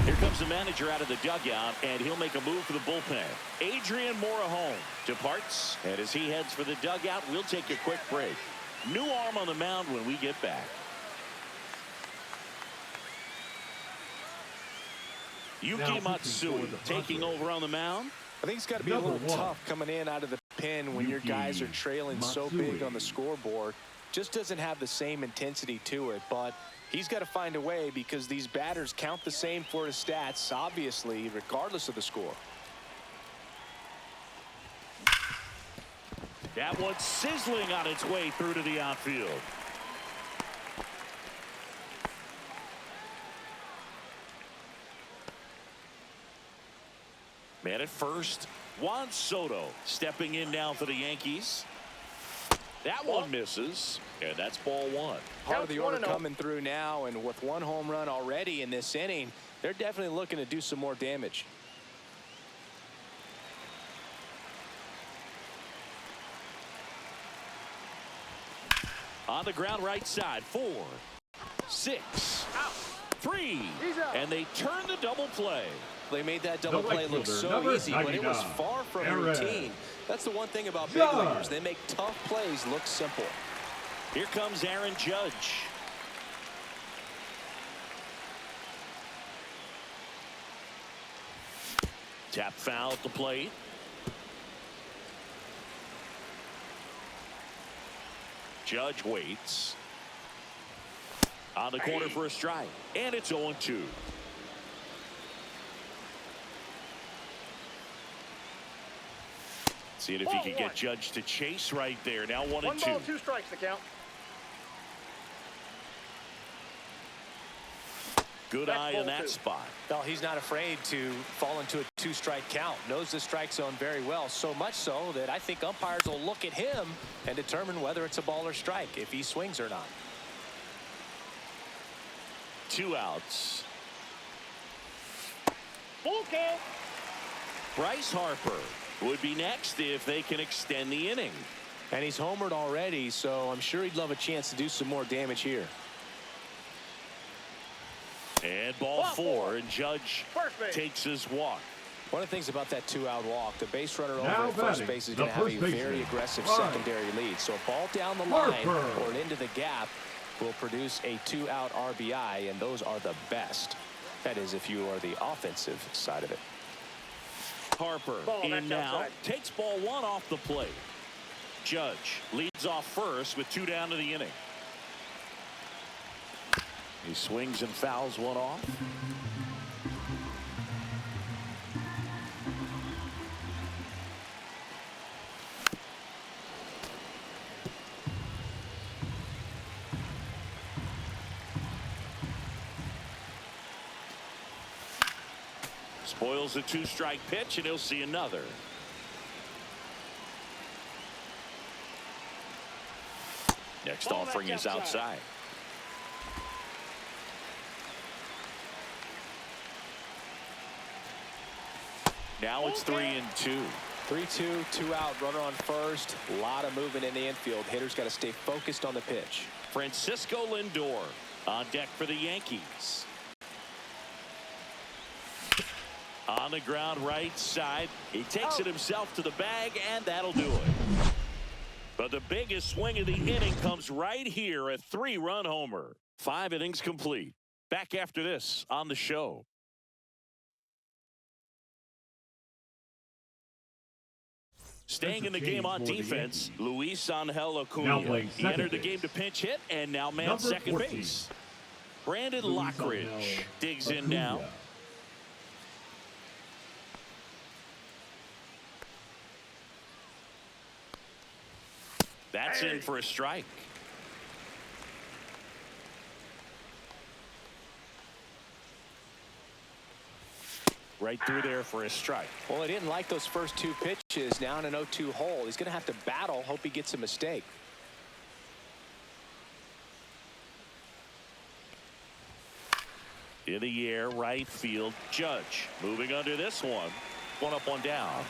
Here comes the manager out of the dugout, and he'll make a move for the bullpen. Adrian Morejon departs, and as he heads for the dugout, we'll take a quick break. New arm on the mound when we get back. Yuki Matsui taking over on the mound. I think it's got to be a little tough coming in out of the pen when your guys are trailing so big on the scoreboard. Just doesn't have the same intensity to it, but he's got to find a way because these batters count the same for his stats, obviously, regardless of the score. That one's sizzling on its way through to the outfield. Man at first, Juan Soto stepping in now for the Yankees. That one misses, and that's ball 1. Part of the order coming through now, and with 1 home run already in this inning, they're definitely looking to do some more damage. On the ground right side, 4, 6, 3, and they turn the double play. They made that double play look so easy, but it was far from routine. That's the one thing about big leaguers. They make tough plays look simple. Here comes Aaron Judge. Tap foul at the plate. Judge waits. On the corner for a strike. And it's 0-2. Seeing if he can get Judge to chase right there. Now 1-2. 1 ball, 2 strikes to count. Good eye in that spot. Well, he's not afraid to fall into a 2-strike count. Knows the strike zone very well. So much so that I think umpires will look at him and determine whether it's a ball or strike, if he swings or not. 2 outs. Full count. Bryce Harper would be next if they can extend the inning. And he's homered already, so I'm sure he'd love a chance to do some more damage here. And ball 4, and Judge takes his walk. One of the things about that 2-out walk, the base runner over at first base is going to have a very aggressive secondary lead. So a ball down the line or into the gap will produce a 2-out RBI, and those are the best. That is, if you are the offensive side of it. Harper in now, takes ball 1 off the plate. Judge leads off first with 2 down to the inning. He swings and fouls 1 off. Spoils a 2-strike pitch, and he'll see another. Next offering is outside. Now it's 3-2. 3-2, 2-out, runner on first. A lot of movement in the infield. Hitters got to stay focused on the pitch. Francisco Lindor on deck for the Yankees. On the ground right side. He takes it himself to the bag, and that'll do it. But the biggest swing of the inning comes right here, a 3-run homer. 5 innings complete. Back after this on the show. Staying in the game on defense, Luis Angel Acuna. He entered the game to pinch hit and now man second base. Brandon Lockridge digs in now. That's in for a strike. Right through there for a strike. Well, he didn't like those first 2 pitches. Now in an 0-2 hole. He's going to have to battle. Hope he gets a mistake. In the air, right field, Judge. Moving under this one. 1 up, 1 down.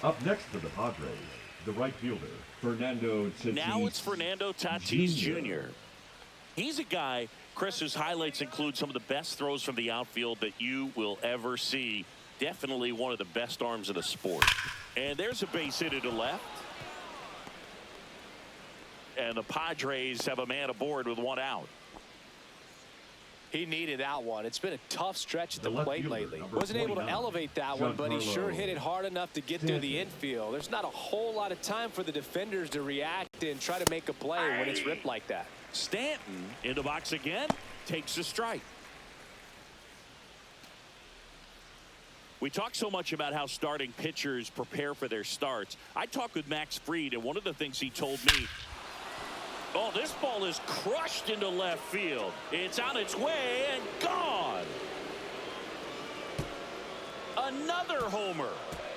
Up next for the Padres, the right fielder, Fernando Tatis. Now it's Fernando Tatis Jr. He's a guy, Chris, whose highlights include some of the best throws from the outfield that you will ever see. Definitely one of the best arms of the sport. And there's a base hit to left. And the Padres have a man aboard with 1 out. He needed that one. It's been a tough stretch at the plate lately. Wasn't able to elevate that one, but he sure hit it hard enough to get through the infield. There's not a whole lot of time for the defenders to react and try to make a play when it's ripped like that. Stanton in the box again, takes a strike. We talk so much about how starting pitchers prepare for their starts. I talked with Max Fried, and one of the things he told me, oh, this ball is crushed into left field. It's on its way and gone. Another homer.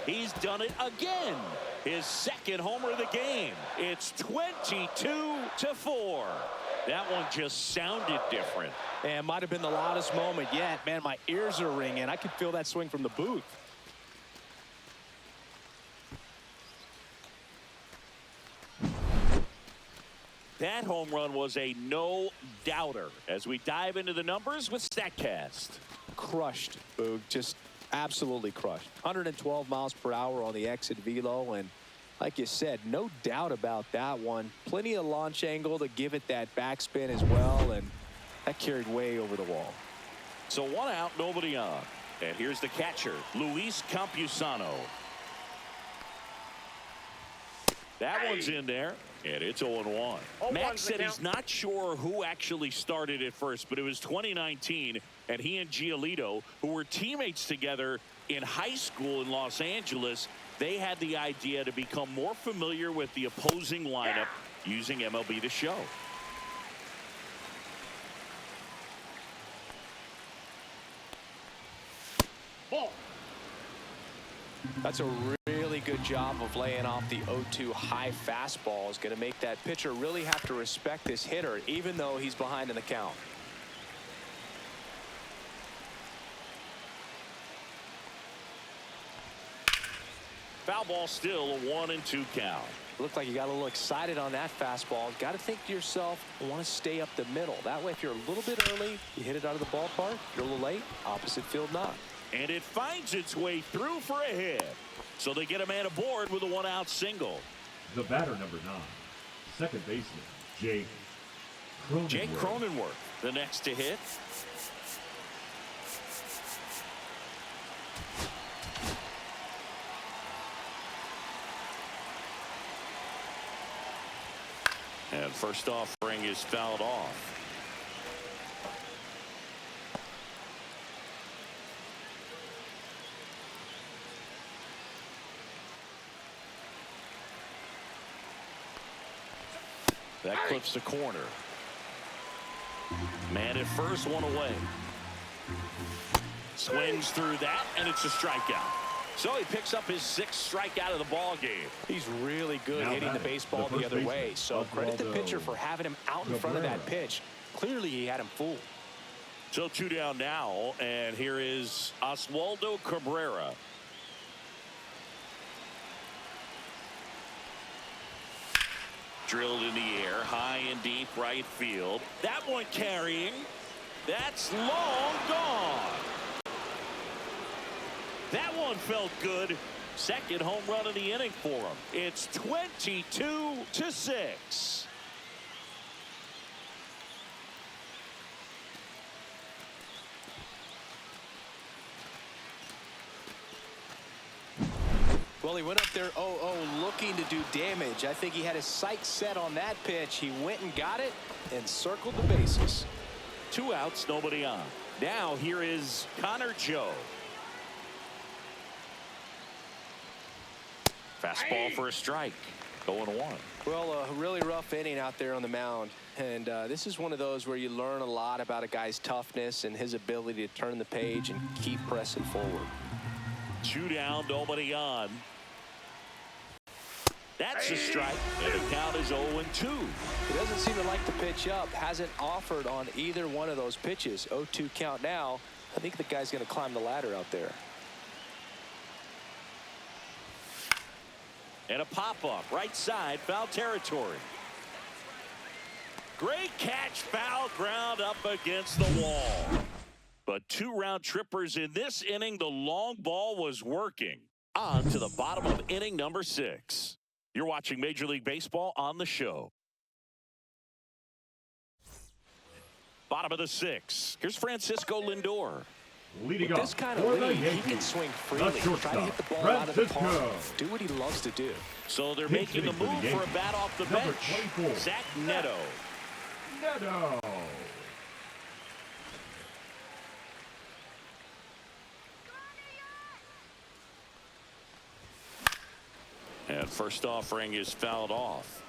He's done it again. His 2nd homer of the game. It's 22-4. That one just sounded different. And might have been the loudest moment yet. Man, my ears are ringing. I could feel that swing from the booth. That home run was a no-doubter as we dive into the numbers with StatCast. Crushed, Boog. Just absolutely crushed. 112 miles per hour on the exit velo, and like you said, no doubt about that one. Plenty of launch angle to give it that backspin as well, and that carried way over the wall. So 1 out, nobody on. And here's the catcher, Luis Campusano. That one's in there, and it's 0-1. Max said he's not sure who actually started at first, but it was 2019, and he and Giolito, who were teammates together in high school in Los Angeles, they had the idea to become more familiar with the opposing lineup using MLB The Show. Ball. That's a really good job of laying off the 0-2 high fastball. Is going to make that pitcher really have to respect this hitter, even though he's behind in the count. Foul ball still, a 1-2 count. Looked like you got a little excited on that fastball. Got to think to yourself, I want to stay up the middle. That way, if you're a little bit early, you hit it out of the ballpark. If you're a little late, opposite field not. And it finds its way through for a hit. So they get a man aboard with a 1-out single. The batter, number 9, second baseman, Jake Cronenworth. Jake Cronenworth, the next to hit. And first offering is fouled off. That clips the corner. Man at first, 1 away. Swings through that, and it's a strikeout. So he picks up his 6th strikeout of the ball game. He's really good hitting the baseball the other way. So credit the pitcher for having him out in front of that pitch. Clearly he had him fooled. So 2 down now, and here is Oswaldo Cabrera. Drilled in the air, high and deep right field. That one carrying. That's long gone. That one felt good. Second home run of the inning for him. It's 22-6. Well, he went up there 0-0 looking to do damage. I think he had his sights set on that pitch. He went and got it and circled the bases. 2 outs, nobody on. Now here is Connor Joe. Fastball for a strike. 0-1. Well, a really rough inning out there on the mound. And this is one of those where you learn a lot about a guy's toughness and his ability to turn the page and keep pressing forward. 2 down, nobody on. That's a strike, and the count is 0-2. He doesn't seem to like the pitch up. Hasn't offered on either one of those pitches. 0-2 count now. I think the guy's going to climb the ladder out there. And a pop-up, right side, foul territory. Great catch, foul ground up against the wall. But 2 round trippers in this inning. The long ball was working. On to the bottom of inning number 6. You're watching Major League Baseball on the show. Bottom of the 6. Here's Francisco Lindor. Leading With this kind of lead, he can swing freely. Try to hit the ball out of the park. Do what he loves to do. So they're making the move for a bat off the bench. Zach Neto. And first offering is fouled off.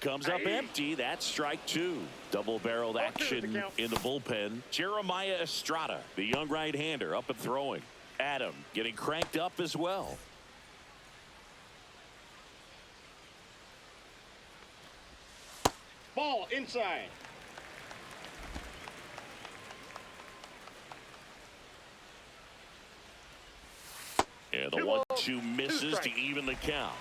Comes up empty. That's strike 2. Double-barreled action in the bullpen. Jeremiah Estrada, the young right-hander, up and throwing. Adam getting cranked up as well. Ball inside. And the 1-2 misses to even the count.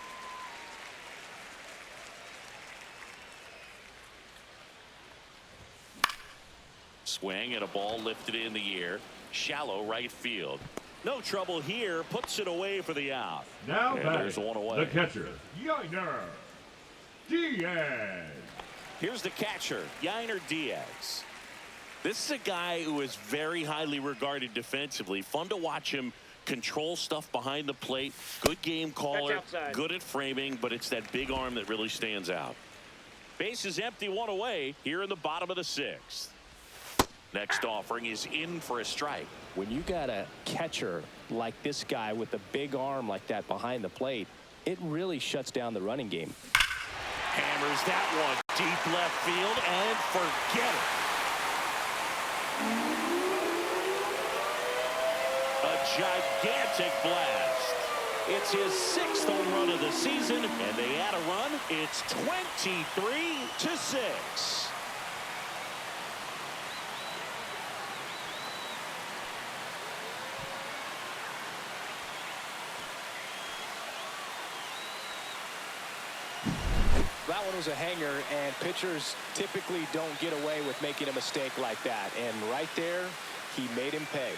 Swing and a ball lifted in the air. Shallow right field. No trouble here. Puts it away for the out. Now there's one away. The catcher, Yainer Diaz. Here's the catcher, Yainer Diaz. This is a guy who is very highly regarded defensively. Fun to watch him control stuff behind the plate. Good game caller, good at framing, but it's that big arm that really stands out. Base is empty, 1 away here in the bottom of the 6th. Next offering is in for a strike. When you got a catcher like this guy with a big arm like that behind the plate, it really shuts down the running game. Hammers that one deep left field and forget it. A gigantic blast. It's his 6th home run of the season, and they add a run. It's 23-6. That one was a hanger, and pitchers typically don't get away with making a mistake like that. And right there, he made him pay.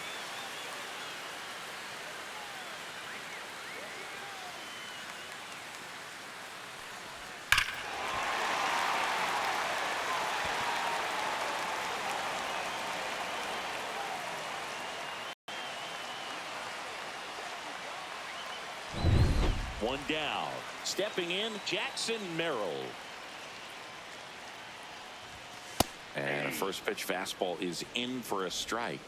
One down. Stepping in, Jackson Merrill. And a first pitch fastball is in for a strike.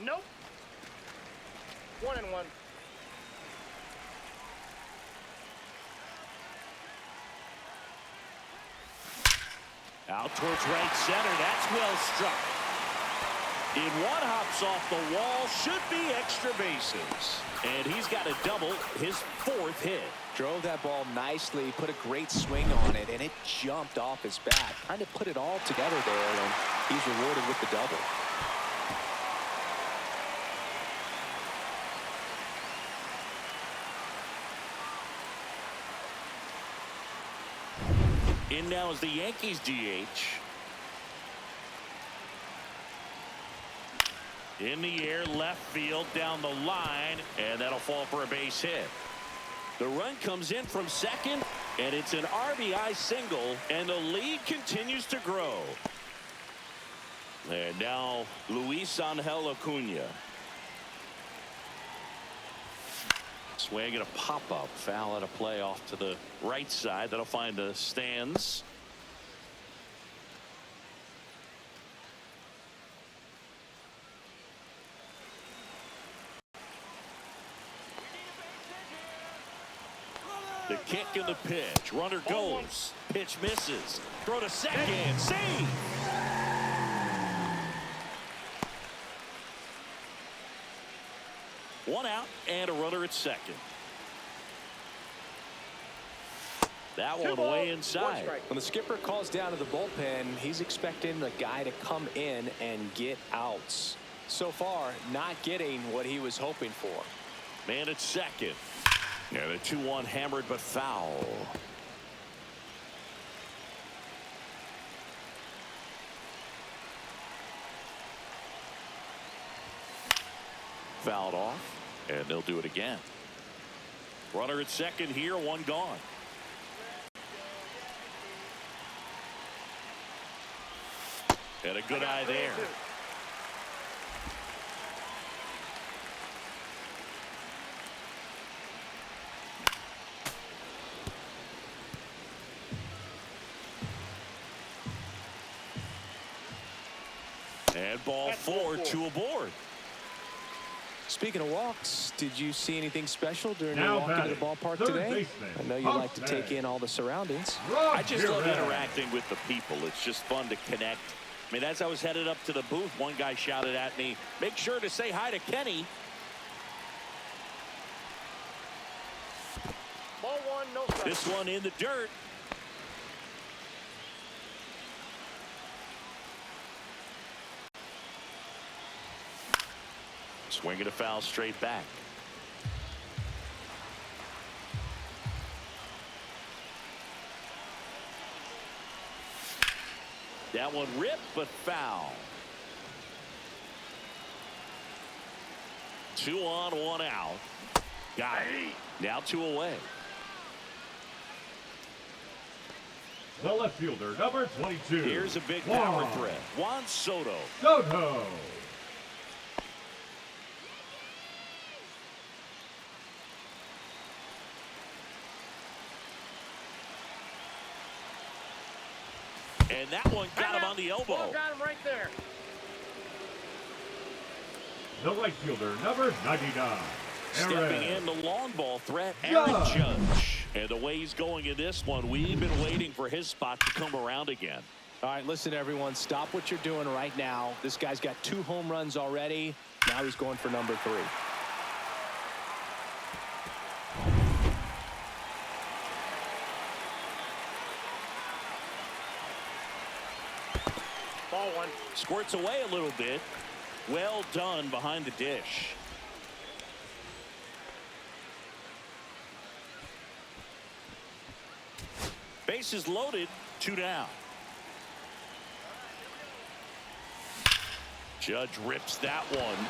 Nope. 1-1. Out towards right center. That's well struck. In one, hops off the wall, should be extra bases. And he's got a double, his 4th hit. Drove that ball nicely, put a great swing on it, and it jumped off his bat. Kind of put it all together there, and he's rewarded with the double. In now is the Yankees DH. In the air, left field, down the line, and that'll fall for a base hit. The run comes in from second, and it's an RBI single, and the lead continues to grow. And now Luis Angel Acuna. Swing and a pop-up, foul at a play off to the right side. That'll find the stands. The kick and the pitch. Runner goes. Pitch misses. Throw to second. Save. One out and a runner at second. That one way inside. When the skipper calls down to the bullpen, he's expecting the guy to come in and get outs. So far, not getting what he was hoping for. Man at second. And a 2-1 hammered but foul. Fouled off, and they'll do it again. Runner at second here, one gone. And a good eye there. And ball 4, 2 aboard. Speaking of walks, did you see anything special during your walk into the ballpark today? I know you like to take in all the surroundings. I just love interacting with the people. It's just fun to connect. I mean, as I was headed up to the booth, one guy shouted at me, "Make sure to say hi to Kenny." Ball 1, no strike. This one in the dirt. Swinging a foul straight back. That one ripped but foul. 2 on, 1 out. Got it. Now 2 away. The left fielder, number 22. Here's a big power threat. Juan Soto. Soto. And that one got him on the elbow. Ball got him right there. The right fielder, number 99. Stepping in, the long ball threat, Aaron Judge. And the way he's going in this one, we've been waiting for his spot to come around again. All right, listen, everyone, stop what you're doing right now. This guy's got 2 home runs already. Now he's going for number 3. Ball 1. Squirts away a little bit. Well done behind the dish. Bases loaded, 2 down. Judge rips that one.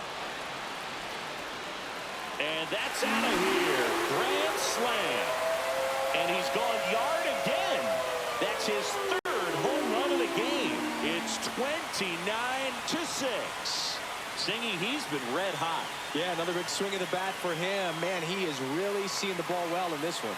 And that's out of here. Grand slam. And he's gone yard again. That's his 3rd home run of the game. It's 29-6. Singy, he's been red hot. Yeah, another big swing of the bat for him. Man, he is really seeing the ball well in this one.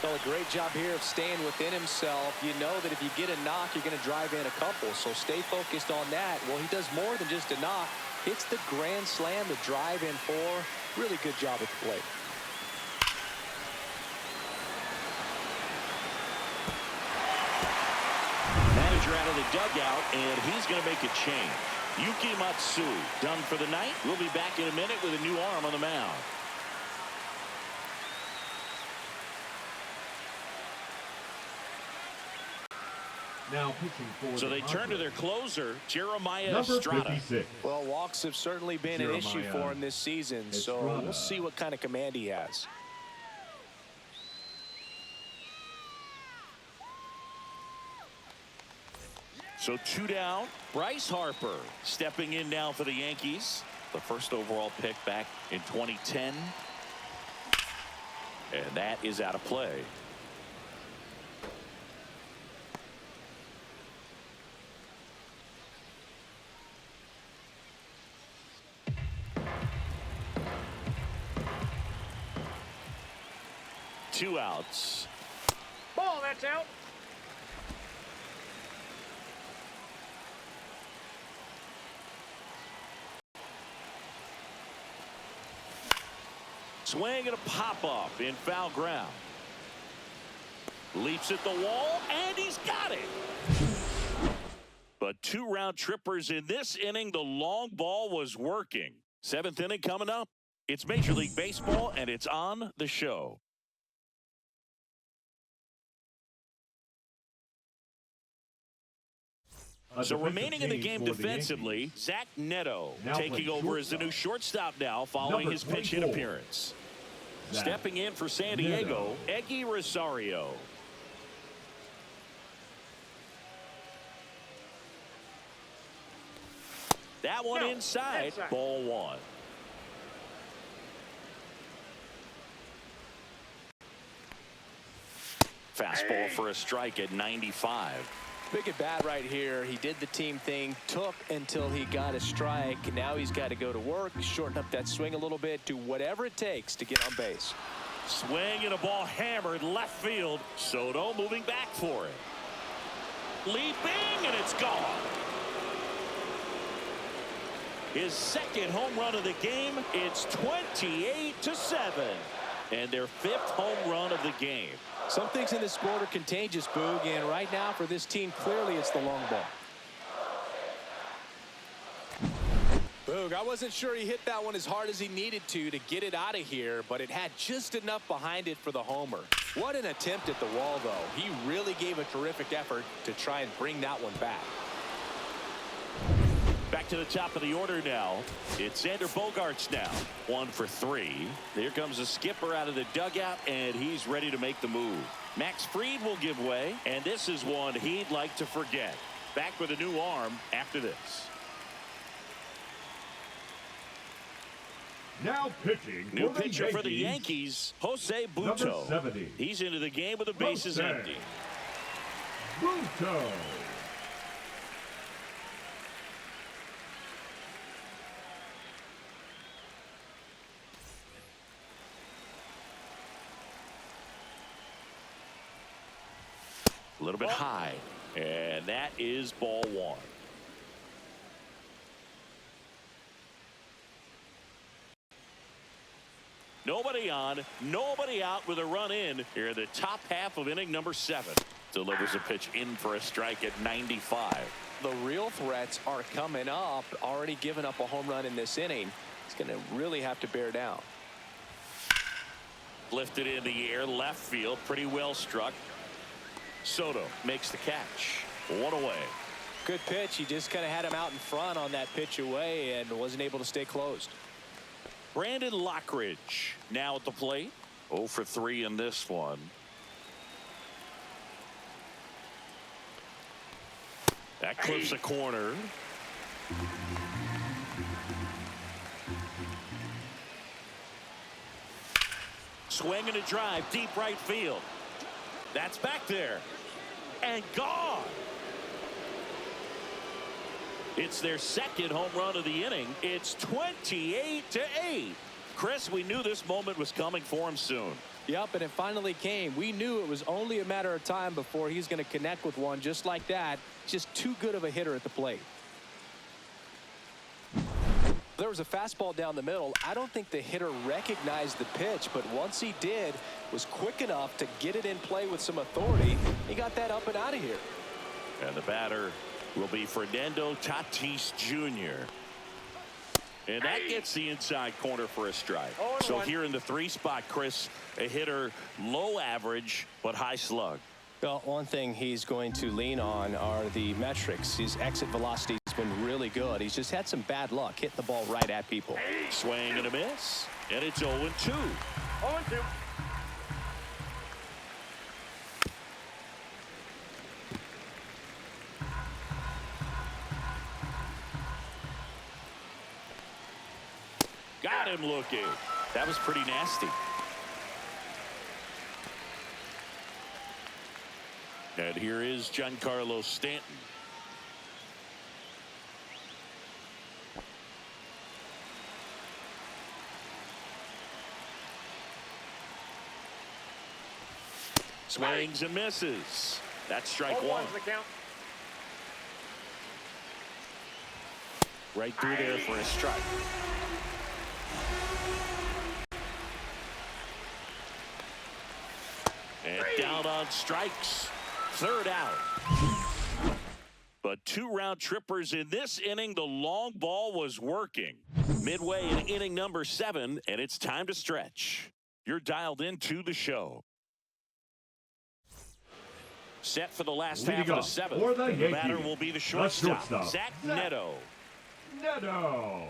A great job here of staying within himself. You know that if you get a knock, you're going to drive in a couple. So stay focused on that. Well, he does more than just a knock. Hits the grand slam, the drive in 4. Really good job at the plate. out of the dugout, and he's going to make a change. Yuki Matsui done for the night. We'll be back in a minute with a new arm on the mound. Now pitching for so they turn to their closer, Jeremiah number Estrada. 56. Well, walks have certainly been an issue for him this season, so we'll see what kind of command he has. So 2 down. Bryce Harper stepping in now for the Yankees. The first overall pick back in 2010. And that is out of play. Two outs. Ball, that's out. Swing and a pop-up in foul ground. Leaps at the wall, and he's got it. But 2 round trippers in this inning. The long ball was working. 7th inning coming up. It's Major League Baseball, and it's on the show. So remaining in the game defensively, Zach Neto taking over as the new shortstop now following his pinch hit appearance. Stepping in for San Diego, Eggy Rosario. That one inside, ball 1. Fastball for a strike at 95. Big at bat right here. He did the team thing, took until he got a strike. Now he's got to go to work, shorten up that swing a little bit, do whatever it takes to get on base. Swing and a ball hammered left field. Soto moving back for it. Leaping, and it's gone. His 2nd home run of the game. It's 28-7. And their 5th home run of the game. Some things in this sport are contagious, Boog, and right now for this team, clearly it's the long ball. Boog, I wasn't sure he hit that one as hard as he needed to get it out of here, but it had just enough behind it for the homer. What an attempt at the wall, though. He really gave a terrific effort to try and bring that one back. Back to the top of the order now. It's Xander Bogaerts now. 1 for 3. Here comes the skipper out of the dugout, and he's ready to make the move. Max Fried will give way, and this is one he'd like to forget. Back with a new arm after this. Now pitching. New pitcher for the Yankees, Jose Butto. Number 70. He's into the game with the bases empty. Butto. A little bit high, and that is ball 1. Nobody on, nobody out with a run in here in the top half of inning number 7. Delivers a pitch in for a strike at 95. The real threats are coming up. Already given up a home run in this inning. He's going to really have to bear down. Lifted in the air, left field, pretty well struck. Soto makes the catch. 1 away. Good pitch. He just kind of had him out in front on that pitch away and wasn't able to stay closed. Brandon Lockridge now at the plate. 0 for 3 in this one. That clips a corner. Swing and a drive, deep right field. That's back there. And gone. It's their 2nd home run of the inning. It's 28-8. Chris, we knew this moment was coming for him soon. Yep, and it finally came. We knew it was only a matter of time before he's going to connect with one just like that. Just too good of a hitter at the plate. There was a fastball down the middle. I don't think the hitter recognized the pitch, but once he did, was quick enough to get it in play with some authority. He got that up and out of here. And the batter will be Fernando Tatis Jr. And that gets the inside corner for a strike. So here in the 3 spot, Chris, a hitter low average but high slug. Well, one thing he's going to lean on are the metrics. His exit velocity has been really good. He's just had some bad luck hitting the ball right at people. Swing and a miss. And it's 0-2. 0-2. Got him looking. That was pretty nasty. And here is Giancarlo Stanton. Swings and misses. That's strike 1. Right through there for a strike. And down on strikes. 3rd out. But 2 round trippers in this inning. The long ball was working. Midway in inning number 7, and it's time to stretch. You're dialed into the show. Set for the last half of the 7th. The batter will be the shortstop. Zach Neto. Neto.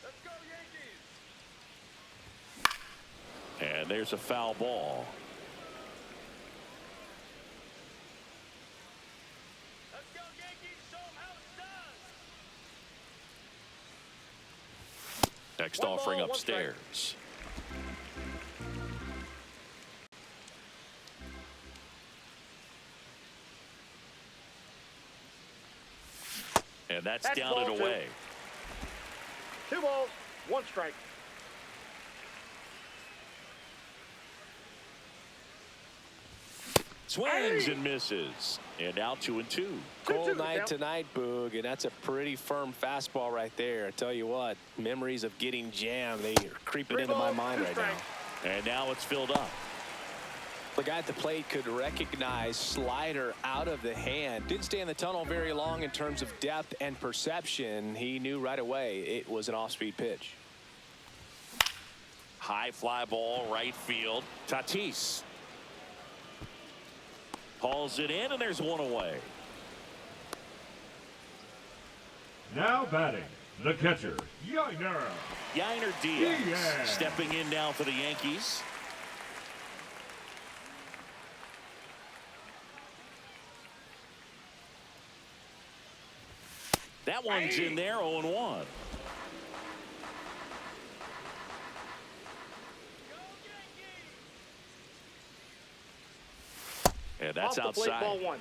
Let's go, Yankees. And there's a foul ball. Let's go, Yankees. Show 'em how it's done. Next offering upstairs. And that's down and away. 2 balls, 1 strike. Swings and misses. And now 2-2. Cold night tonight, Boog, and that's a pretty firm fastball right there. I tell you what, memories of getting jammed, they are creeping into my mind right now. And now it's filled up. The guy at the plate could recognize slider out of the hand. Didn't stay in the tunnel very long in terms of depth and perception. He knew right away it was an off-speed pitch. High fly ball, right field. Tatis hauls it in, and there's 1 away. Now batting, the catcher, Yainer Diaz. Stepping in now for the Yankees. That one's in there, 0-1. And that's outside. Ball 1.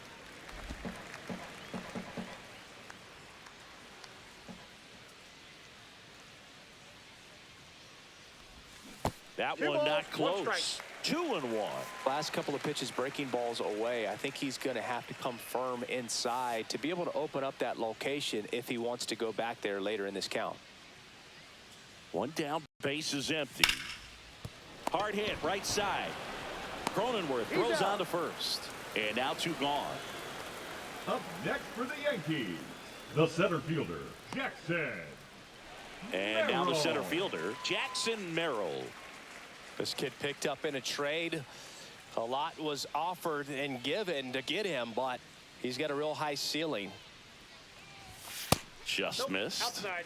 That 2 one balls, not 1 close. 2-1. Last couple of pitches breaking balls away. I think he's going to have to come firm inside to be able to open up that location if he wants to go back there later in this count. 1 down, base is empty. Hard hit, right side. Cronenworth throws on to first. And now 2 gone. Up next for the Yankees, the center fielder, Jackson And now the center fielder, Jackson Merrill. This kid picked up in a trade. A lot was offered and given to get him, but he's got a real high ceiling. Just missed. Outside.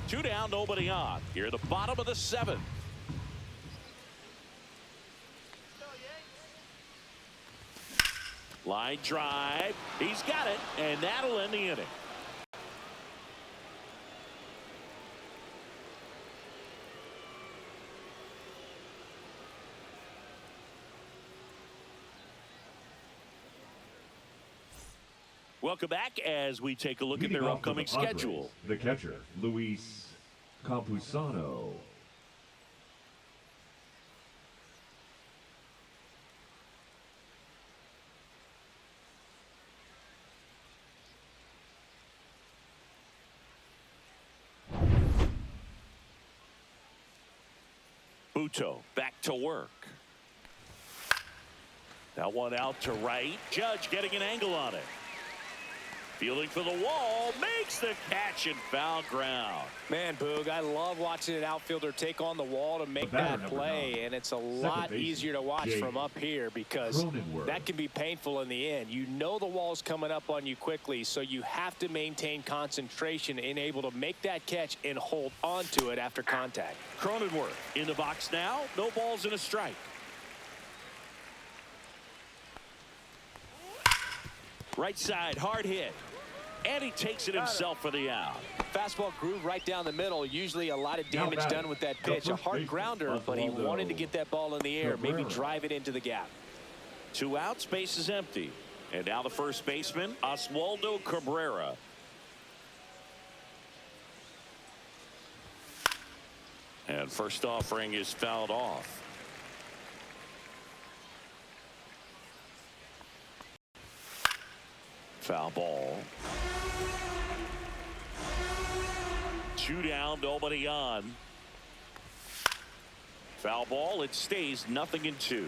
Two down, nobody on. Here at the bottom of the 7th. Line drive. He's got it, and that'll end the inning. Welcome back as we take a look at their upcoming schedule. The catcher, Luis Campusano. Buto back to work. That one out to right. Judge getting an angle on it. Fielding for the wall, makes the catch and foul ground. Man, Boog, I love watching an outfielder take on the wall to make that play, and it's a lot easier to watch from up here because that can be painful in the end. You know the wall's coming up on you quickly, so you have to maintain concentration and able to make that catch and hold on to it after contact. Cronenworth in the box now. No balls and a strike. Right side, hard hit. And he takes it himself for the out. Fastball groove right down the middle. Usually a lot of damage done with that pitch. A hard grounder, but he wanted to get that ball in the air, maybe drive it into the gap. 2 outs, base is empty. And now the first baseman, Oswaldo Cabrera. And first offering is fouled off. Foul ball. 2 down, nobody on. Foul ball, it stays 0-2.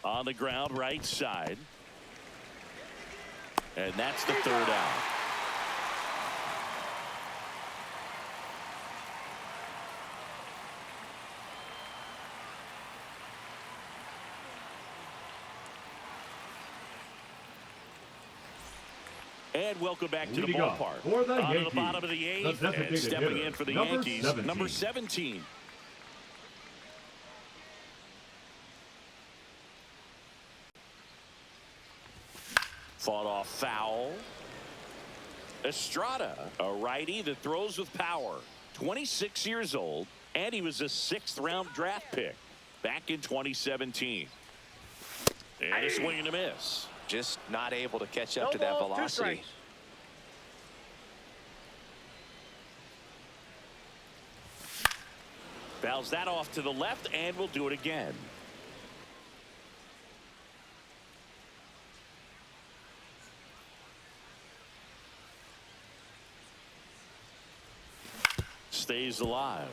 On the ground, right side. And that's the 3rd out. And welcome back to the ballpark. For the On Yankees, the bottom of the 8th, and stepping in for the Yankees, number 17. Fought off foul. Estrada, a righty that throws with power. 26 years old, and he was a 6th-round draft pick back in 2017. And a swing and a miss. Just not able to catch up to that velocity. Fouls that off to the left, and will do it again. Stays alive.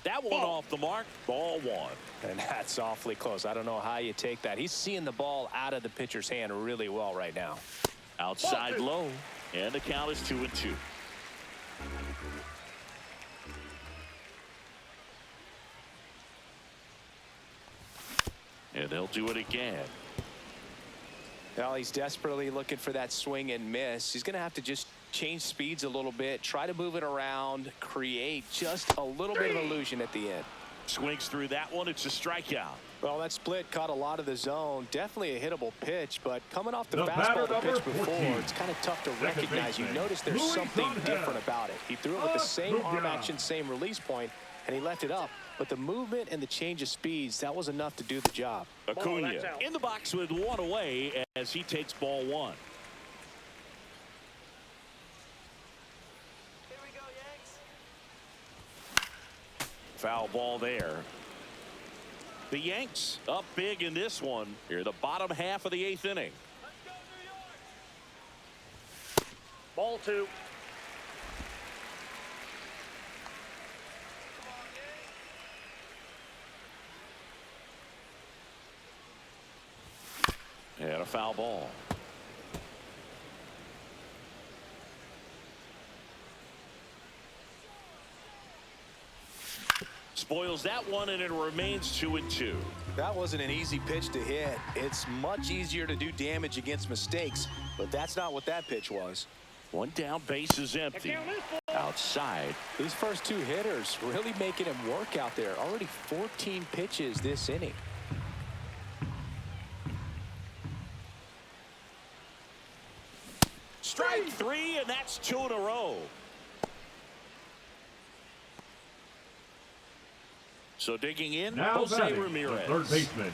That one off the mark. Ball 1. And that's awfully close. I don't know how you take that. He's seeing the ball out of the pitcher's hand really well right now. Outside low. And the count is 2-2. And they'll do it again. Well, he's desperately looking for that swing and miss. He's going to have to just change speeds a little bit, try to move it around, create just a little bit of illusion at the end. Swings through that one. It's a strikeout. Well, that split caught a lot of the zone. Definitely a hittable pitch, but coming off the fastball the pitch before, it's kind of tough to recognize. You notice there's something different about it. He threw it with the same arm action, same release point, and he left it up. But the movement and the change of speeds, that was enough to do the job. Acuna in the box with 1 away as he takes ball 1. Here we go, Yanks. Foul ball there. The Yanks up big in this one. Here, the bottom half of the 8th inning. Let's go, New York. Ball 2. And a foul ball. Spoils that one, and it remains 2-2. That wasn't an easy pitch to hit. It's much easier to do damage against mistakes, but that's not what that pitch was. 1 down, base is empty. Outside. These first 2 hitters really making him work out there. Already 14 pitches this inning. Strike 3, and that's 2 in a row. So digging in, Now Jose Ramirez. third baseman,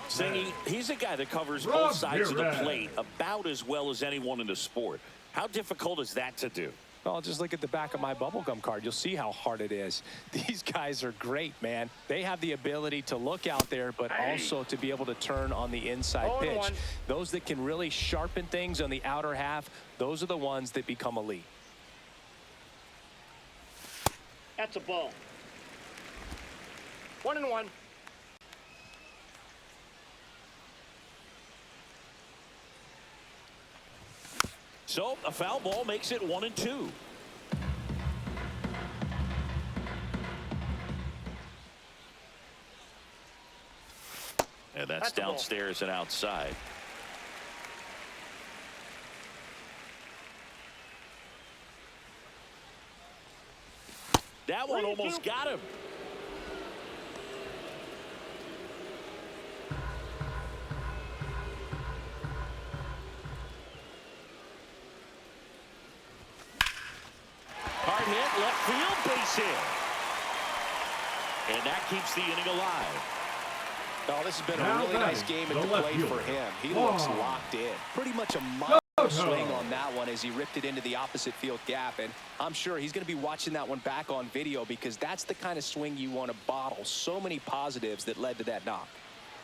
Singing, he's a guy that covers both sides of the plate about as well as anyone in the sport. How difficult is that to do? Well, just look at the back of my bubblegum card. You'll see how hard it is. These guys are great, man. They have the ability to look out there, but also to be able to turn on the inside pitch. Those that can really sharpen things on the outer half, those are the ones that become elite. That's a ball. 1-1. So a foul ball makes it 1-2. And that's downstairs and outside. That one almost got him. Hard hit, left field, base hit. And that keeps the inning alive. Oh, this has been a really nice game at the plate for him. He looks locked in. Pretty much a monster swing on that one as he ripped it into the opposite field gap. And I'm sure he's going to be watching that one back on video because that's the kind of swing you want to bottle. So many positives that led to that knock.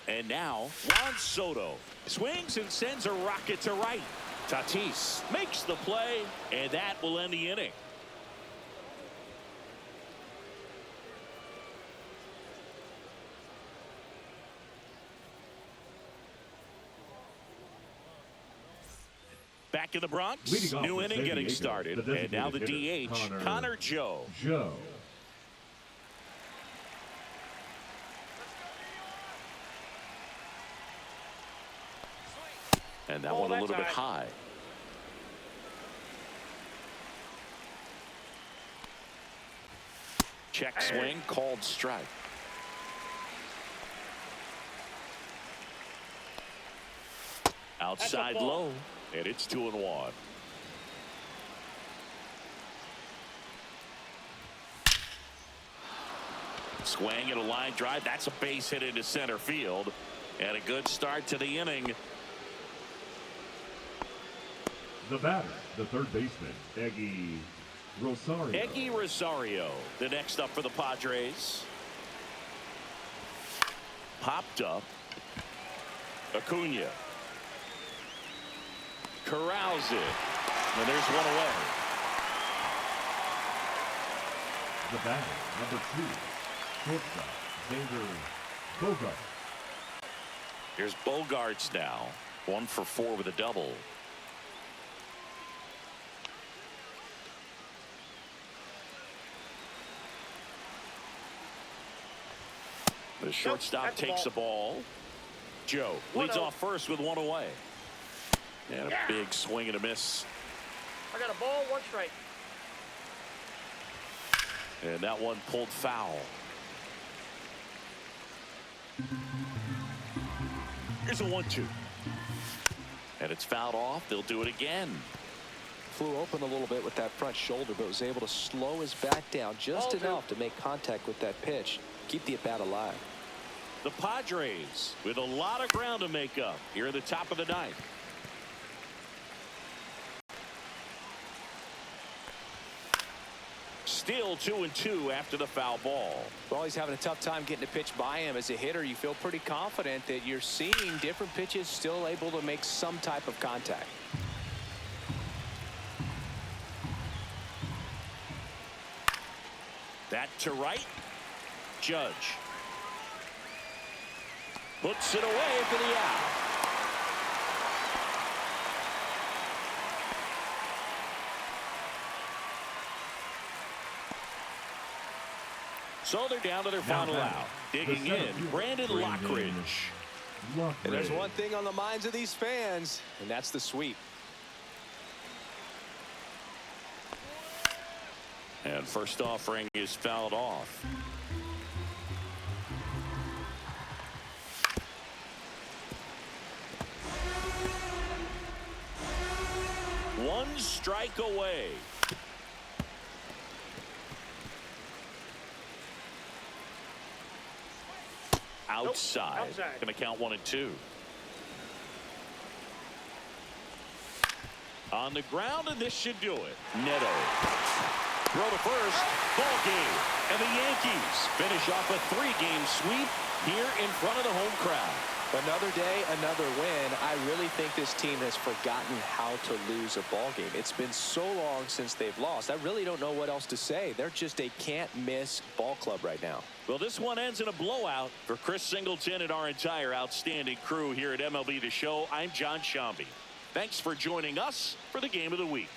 And now, Juan Soto swings and sends a rocket to right. Tatis makes the play, and that will end the inning. Back in the Bronx, new inning getting started, and now the DH, Connor Joe. And that one a little bit high. Check swing, called strike. Outside low, and it's 2-1. Swing and a line drive. That's a base hit into center field. And a good start to the inning. The batter, the third baseman, Eggy Rosario. Eggy Rosario, the next up for the Padres. Popped up. Acuna. Corrals it. And there's one away. The batter, number 2, shortstop, Xander Bogart. Here's Bogarts now. 1 for 4 with a double. The shortstop takes the ball. Joe leads off first with 1 away. And a big swing and a miss. I got a ball, 1 strike. And that one pulled foul. Here's a 1-2. And it's fouled off. They'll do it again. Flew open a little bit with that front shoulder, but was able to slow his back down just enough to make contact with that pitch. Keep the at-bat alive. The Padres with a lot of ground to make up here at the top of the 9th. Still 2-2 after the foul ball. Well, he's having a tough time getting a pitch by him. As a hitter, you feel pretty confident that you're seeing different pitches still able to make some type of contact. That to right. Judge puts it away for the out. So they're down to their final out. Digging in, Brandon Lockridge. And there's one thing on the minds of these fans, and that's the sweep. And first offering is fouled off. One strike away. Outside. Going to count 1-2. On the ground, and this should do it. Neto. Throw to first. Ball game. And the Yankees finish off a 3-game sweep here in front of the home crowd. Another day, another win. I really think this team has forgotten how to lose a ball game. It's been so long since they've lost. I really don't know what else to say. They're just a can't-miss ball club right now. Well, this one ends in a blowout. For Chris Singleton and our entire outstanding crew here at MLB The Show, I'm John Shambi. Thanks for joining us for the Game of the Week.